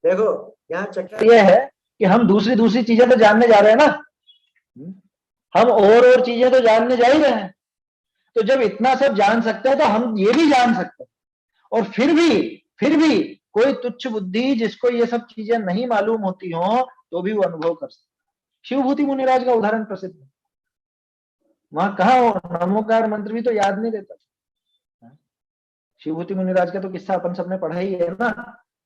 देखो यहाँ चक्कर यह है कि हम दूसरी चीजें तो जानने जा रहे हैं ना, हम और चीजें तो जानने जा ही रहे हैं। तो जब इतना सब जान सकते हैं तो हम ये भी जान सकते हैं, और फिर भी कोई तुच्छ बुद्धि जिसको ये सब चीजें नहीं मालूम होती हो तो भी वो अनुभव कर सकते। शिवभूति मुनिराज का उदाहरण प्रसिद्ध है। वहां कहा हो नमोकार मंत्र भी तो याद नहीं रहता। शिवभूति मुनिराज का तो किस्सा अपन सबने पढ़ा ही है ना।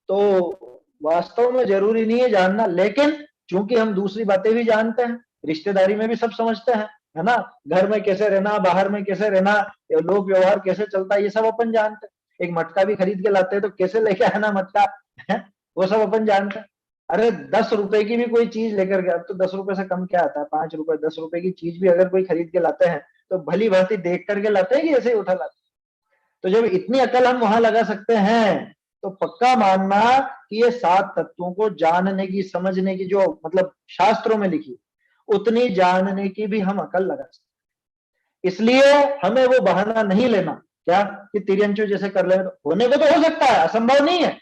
तो वास्तव में जरूरी नहीं है जानना, लेकिन चूंकि हम दूसरी बातें भी जानते हैं, रिश्तेदारी में भी सब समझते हैं, है ना, घर में कैसे रहना, बाहर में कैसे रहना, लोक व्यवहार कैसे चलता है, ये सब अपन जानते हैं। एक मटका भी खरीद के लाते हैं तो कैसे लेके आना मटका है, वो सब अपन जानते हैं। अरे 10 रुपए की भी कोई चीज लेकर गया, तो 10 रुपए से कम क्या आता है, 5 रुपए, 10 रुपए की चीज भी अगर कोई खरीद के लाते हैं तो भली भांति देख करके लाते हैं कि ऐसे ही उठा लाते हैं। तो जब इतनी अकल हम वहां लगा सकते हैं तो पक्का मानना कि ये 7 तत्वों को जानने की, समझने की जो मतलब शास्त्रों में लिखी, उतनी जानने की भी हम अकल लगा सकते। इसलिए हमें वो बहाना नहीं लेना क्या कि तिर्यंचु जैसे कर ले, होने को तो हो सकता है, असंभव नहीं है,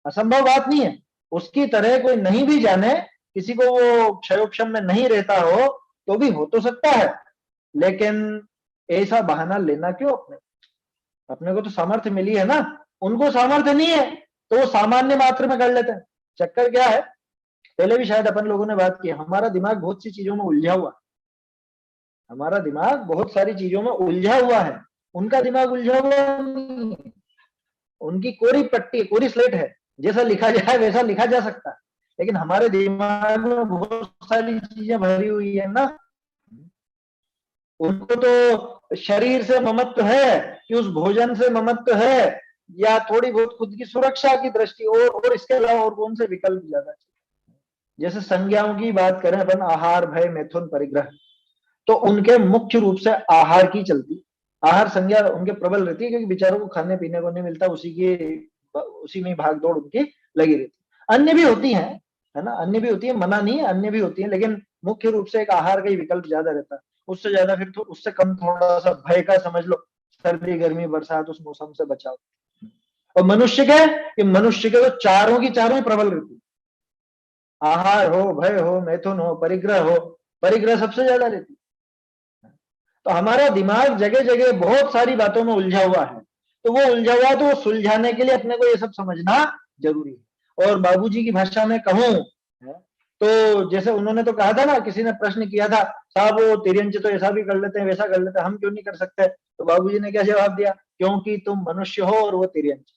असंभव बात नहीं है। उसकी तरह कोई नहीं भी जाने, किसी को वो क्षयोक्षम में नहीं रहता हो तो भी हो तो सकता है, लेकिन ऐसा बहाना लेना क्यों? अपने को तो सामर्थ्य मिली है ना, उनको सामर्थ्य नहीं है तो वो सामान्य मात्र में कर लेते हैं। चक्कर क्या है, पहले भी शायद अपन लोगों ने बात की, हमारा दिमाग बहुत सी चीजों में उलझा हुआ, हमारा दिमाग बहुत सारी चीजों में उलझा हुआ है, उनका दिमाग उलझा हुआ नहीं है। उनकी कोरी पट्टी, कोरी स्लेट है, जैसा लिखा जाए वैसा लिखा जा सकता है, लेकिन हमारे दिमाग में बहुत सारी चीजें भरी हुई है ना। उनको तो शरीर से ममत्व है कि उस भोजन से ममत्व है, या थोड़ी बहुत खुद की सुरक्षा की दृष्टि, और इसके अलावा और कौन से विकल्प ज्यादा चाहिए? जैसे संज्ञाओं की बात करें अपन, आहार, भय, मैथुन, परिग्रह, तो उनके मुख्य रूप से आहार की चलती, आहार संज्ञा उनके प्रबल रहती है, क्योंकि बेचारों को खाने पीने को नहीं मिलता, उसी में भाग दौड़ उनकी लगी रहती। अन्य भी होती है ना, अन्य भी होती है, मना नहीं है, अन्य भी होती है, लेकिन मुख्य रूप से एक आहार का ही विकल्प ज्यादा रहता है। उससे ज्यादा फिर तो उससे कम थोड़ा सा भय का समझ लो, सर्दी, गर्मी, बरसात, उस मौसम से बचाओ। और मनुष्य के तो चारों की चारों ही प्रबल रहती है, आहार हो, भय हो, मैथुन हो, परिग्रह सबसे ज्यादा रहती है। तो हमारा दिमाग जगह जगह बहुत सारी बातों में उलझा हुआ है, तो वो उलझा हुआ तो वो सुलझाने के लिए अपने को ये सब समझना जरूरी है। और बाबूजी की भाषा में कहूं तो जैसे उन्होंने तो कहा था ना, किसी ने प्रश्न किया था, साहब वो तिर्यंच तो ऐसा भी कर लेते हैं, वैसा कर लेते हैं, हम क्यों नहीं कर सकते? तो बाबूजी ने क्या जवाब दिया? क्योंकि तुम मनुष्य हो और वो तिर्यंच।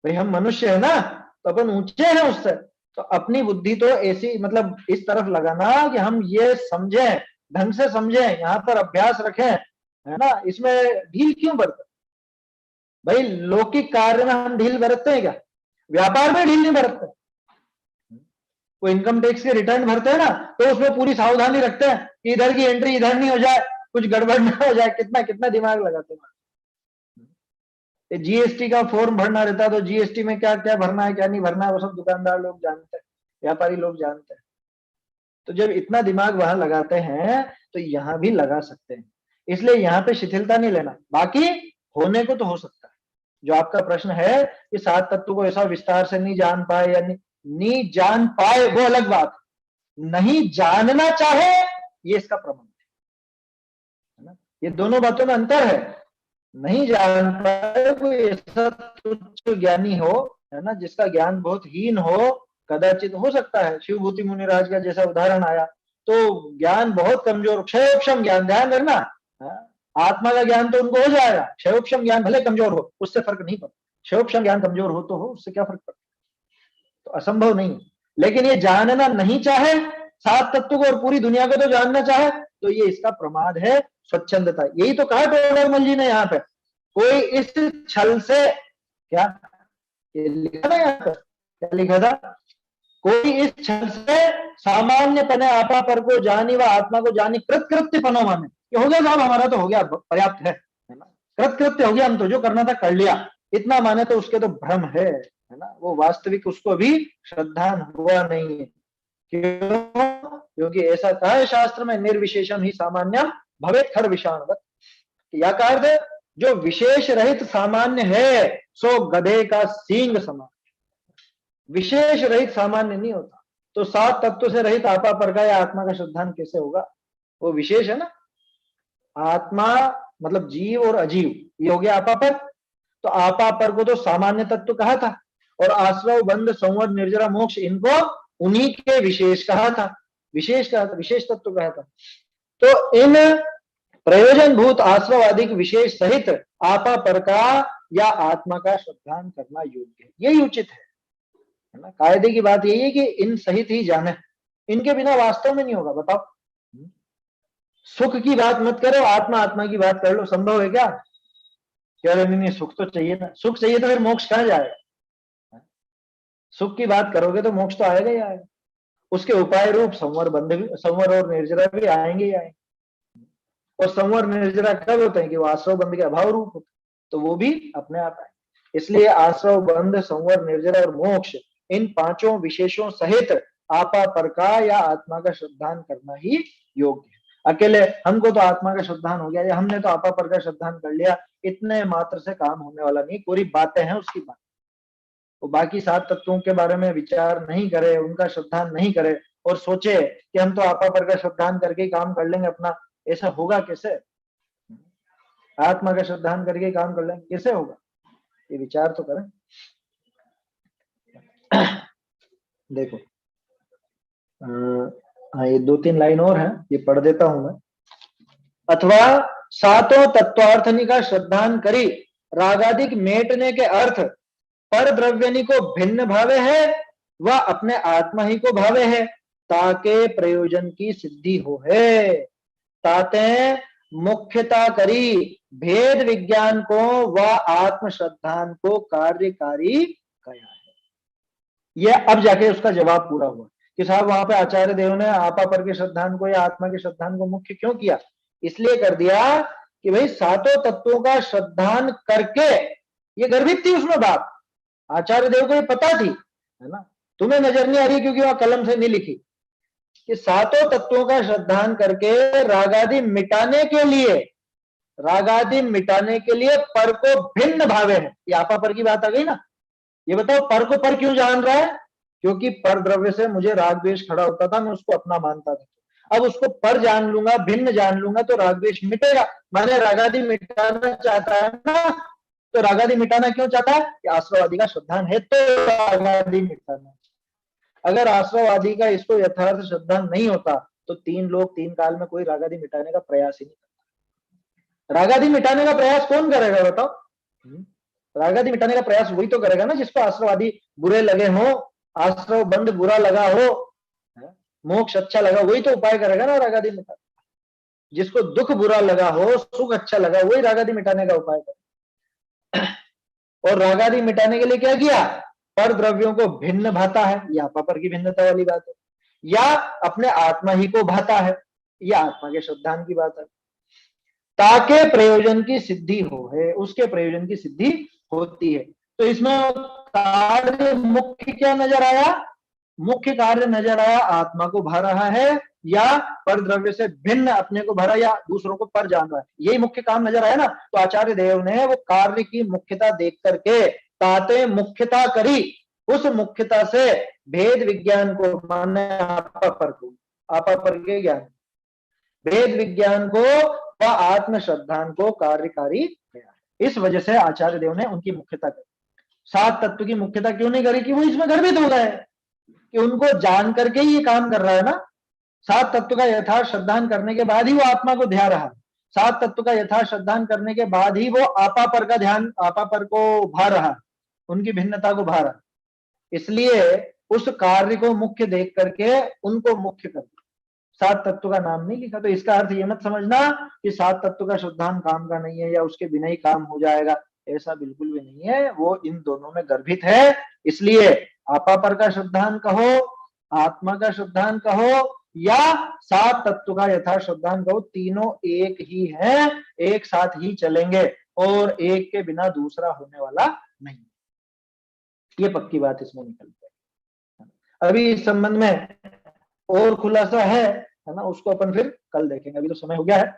भाई हम मनुष्य है ना, तो अपन ऊंचे हैं उससे, तो अपनी बुद्धि तो ऐसी मतलब इस तरफ लगाना कि हम ये समझें, ढंग से समझें, यहाँ पर अभ्यास रखें, है ना। इसमें ढील क्यों बरते? भाई लौकिक कार्य में हम ढील बरतते हैं क्या? व्यापार में ढील नहीं बरतते। वो इनकम टैक्स के रिटर्न भरते हैं ना, तो उसमें पूरी सावधानी रखते हैं कि इधर की एंट्री इधर नहीं हो जाए, कुछ गड़बड़ ना हो जाए। कितना कितना दिमाग लगाते हैं। जीएसटी का फॉर्म भरना रहता है, तो जीएसटी में क्या क्या भरना है, क्या नहीं भरना है, वो सब दुकानदार लोग जानते हैं, व्यापारी लोग जानते हैं। तो जब इतना दिमाग वहां लगाते हैं तो यहाँ भी लगा सकते हैं, इसलिए यहाँ पे शिथिलता नहीं लेना। बाकी होने को तो हो सकता है। जो आपका प्रश्न है कि 7 तत्व को ऐसा विस्तार से नहीं जान पाए या नहीं जान पाए, वो अलग बात है। नहीं जानना चाहे ये इसका प्रमाण है ना, ये दोनों बातों में अंतर है। नहीं जान पाए कोई ऐसा तुच्छ ज्ञानी हो, है ना, जिसका ज्ञान बहुत हीन हो, कदाचित हो सकता है शिवभूति मुनिराज का जैसा उदाहरण आया, तो ज्ञान बहुत कमजोर, क्षयोक्षम ज्ञान, ध्यान रखना, आत्मा का ज्ञान तो उनको हो जाएगा, क्षयोक्षम ज्ञान भले कमजोर हो, उससे फर्क नहीं पड़ता। क्षयोक्षम ज्ञान कमजोर हो तो हो, उससे क्या फर्क पड़ता, तो असंभव नहीं। लेकिन ये जानना नहीं चाहे 7 तत्व को और पूरी दुनिया को तो जानना चाहे, तो ये इसका प्रमाद है, स्वच्छंदता। यही तो कहा टोडरमल जी ने यहाँ पे, कोई इस छल से, क्या ये लिखा था यहाँ पे, क्या लिखा था? कोई इस छल से सामान्य पने आपा पर को जानी व आत्मा को जानी कृतकृत्य पनो माने। ये हो गया साहब, हमारा तो हो गया, पर्याप्त है ना, कृतकृत्य हो गया, हम तो जो करना था कर लिया, इतना माने तो उसके तो भ्रम है ना, वो वास्तविक उसको भी श्रद्धान हुआ नहीं है। क्यों? क्योंकि ऐसा कहा है शास्त्र में, निर्विशेषम ही सामान्यम भवेत खर विषाणवत। या अर्थ है, जो विशेष रहित सामान्य है सो गधे का सींग समान। विशेष रहित सामान्य नहीं होता, तो 7 तत्व से रहित आपा पर का या आत्मा का शुद्धान कैसे होगा? वो विशेष है ना, आत्मा मतलब जीव और अजीव, ये हो गया आपा पर। तो आपा पर को तो सामान्य तत्व कहा था, और आश्रव, बंध, संवर, निर्जरा, मोक्ष, इनको उन्हीं के विशेष कहा था, विशेष कहा था, विशेष तत्व कहा था। तो इन प्रयोजन भूत आश्रव अधिक विशेष सहित आपा पर का या आत्मा का श्रद्धान करना योग्य है, यही उचित है ना। कायदे की बात यही है कि इन सहित ही जाने, इनके बिना वास्तव में नहीं होगा। बताओ, सुख की बात मत करो, आत्मा आत्मा की बात कर लो, संभव है क्या? नहीं, सुख तो चाहिए ना, सुख चाहिए तो फिर मोक्ष कहाँ जाएगा? सुख की बात करोगे तो मोक्ष तो आएगा ही आएगा। उसके उपाय रूप संवर, बंध भी, संवर और निर्जरा भी आएंगे ही आएंगे। और संवर निर्जरा कब होते हैं कि वो आश्रव बंध के अभाव रूप होते, तो वो भी अपने आप आए। इसलिए आश्रव, बंध, संवर, निर्जर और मोक्ष, इन पांचों विशेषों सहित आपा पर का या आत्मा का श्रद्धान करना ही योग्य है। अकेले हमको तो आत्मा का श्रद्धान हो गया या हमने तो आपा पर का श्रद्धान कर लिया, इतने मात्र से काम होने वाला नहीं, पूरी बातें हैं उसकी बात। वो बाकी 7 तत्वों के बारे में विचार नहीं करे, उनका श्रद्धान नहीं करे और सोचे कि हम तो आपा पर का श्रद्धान करके ही काम कर लेंगे अपना, ऐसा होगा कैसे? आत्मा का श्रद्धान करके ही काम कर लेंगे, कैसे होगा? ये विचार तो करें। देखो हाँ, ये 2-3 लाइन और है, ये पढ़ देता हूं मैं। अथवा सातों तत्वार्थनी का श्रद्धान करी रागादिक मेटने के अर्थ पर द्रव्यनी को भिन्न भावे है व अपने आत्मा ही को भावे है, ताके प्रयोजन की सिद्धि हो है। ताते मुख्यता करी भेद विज्ञान को व आत्म श्रद्धान को कार्यकारी कया है। ये अब जाके उसका जवाब पूरा हुआ कि साहब वहां पे आचार्य देव ने आपा पर के श्रद्धान को या आत्मा के श्रद्धान को मुख्य क्यों किया? इसलिए कर दिया कि भाई सातों तत्वों का श्रद्धान करके, ये गर्भित थी उसमें बात, आचार्य देव को ये पता थी, है ना, तुम्हें नजर नहीं आ रही क्योंकि वहां कलम से नहीं लिखी, कि सातों तत्वों का श्रद्धान करके रागादि मिटाने के लिए, रागादि मिटाने के लिए पर को भिन्न भावे है। ये आपा पर की बात आ गई ना। ये बताओ पर को पर क्यों जान रहा है? क्योंकि पर द्रव्य से मुझे राग द्वेष खड़ा होता था, मैं उसको अपना मानता था। अब उसको पर जान लूंगा, भिन्न जान लूंगा तो राग द्वेष मिटेगा। मैंने रागादि मिटाना चाहता है ना, तो रागादि मिटाना क्यों चाहता है? कि आश्रवादी का श्रद्धान है तो रागादि मिटाना। अगर आश्रवादी का इसको यथार्थ श्रद्धान नहीं होता तो 3 लोग 3 काल में कोई रागादि मिटाने का प्रयास ही नहीं करता। रागादि मिटाने का प्रयास कौन करेगा बताओ? रागादि मिटाने का प्रयास वही तो करेगा ना जिसको आश्रवादी बुरे लगे हो, आश्रव बंद बुरा लगा हो, मोक्ष अच्छा लगा, वही तो उपाय करेगा ना रागादि मिटाने। जिसको दुख बुरा लगा हो, सुख अच्छा लगा, वही रागादि मिटाने का उपाय करेगा। और रागादि मिटाने के लिए क्या किया? पर द्रव्यों को भिन्न भाता है, या पर की भिन्नता वाली बात है, या अपने आत्मा ही को भाता है, या आत्मा के श्रद्धान की बात है, ताके प्रयोजन की सिद्धि हो है, उसके प्रयोजन की सिद्धि होती है। तो इसमें कार्य मुख्य क्या नजर आया? मुख्य कार्य नजर आया आत्मा को भा रहा है या पर द्रव्य से भिन्न अपने को भरा या दूसरों को पर जान रहा है, यही मुख्य काम नजर आया ना। तो आचार्य देव ने वो कार्य की मुख्यता देख करके ताते मुख्यता करी, उस मुख्यता से भेद विज्ञान को, माने आपा पर को, आपा पर के ज्ञान, भेद विज्ञान को व आत्म श्रद्धान को कार्यकारी किया। इस वजह से आचार्य देव ने उनकी मुख्यता करी। 7 तत्व की मुख्यता क्यों नहीं करी? कि वो इसमें गर्भित हो गए, कि उनको जान करके ही ये काम कर रहा है ना। 7 तत्व का यथार्थ श्रद्धान करने के बाद ही वो आत्मा को ध्यान रहा, 7 तत्व का यथार्थ श्रद्धान करने के बाद ही वो आपा पर का ध्यान, आपा पर को भा रहा, उनकी भिन्नता को भा रहा। इसलिए उस कार्य को मुख्य देख करके उनको मुख्य कर, 7 तत्व का नाम नहीं लिखा। तो इसका अर्थ ये मत समझना कि 7 तत्व का श्रद्धान काम का नहीं है या उसके बिना ही काम हो जाएगा, ऐसा बिल्कुल भी नहीं है। वो इन दोनों में गर्भित है। इसलिए आपा पर का श्रद्धान कहो, आत्मा का श्रद्धान कहो या 7 तत्व का यथार्थ श्रद्धान कहो, तीनों एक ही हैं, एक साथ ही चलेंगे और एक के बिना दूसरा होने वाला नहीं। ये पक्की बात इसमें निकलती है। अभी इस संबंध में और खुलासा है ना, उसको अपन फिर कल देखेंगे। अभी तो समय हो गया है,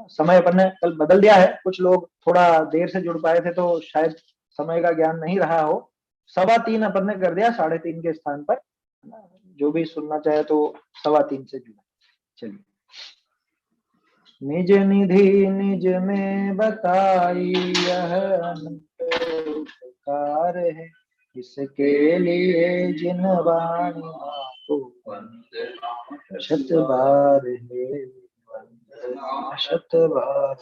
समय अपन ने कल बदल दिया है। कुछ लोग थोड़ा देर से जुड़ पाए थे तो शायद समय का ज्ञान नहीं रहा हो। 3:15 अपन ने कर दिया 3:30 के स्थान पर। जो भी सुनना चाहे तो 3:15 से जुड़ा। चलिए। निज निधि निज में बताई यह अनंत उपकार है, इसके लिए जिन वाणी को वंदना शत बार है, वंदना शत बार।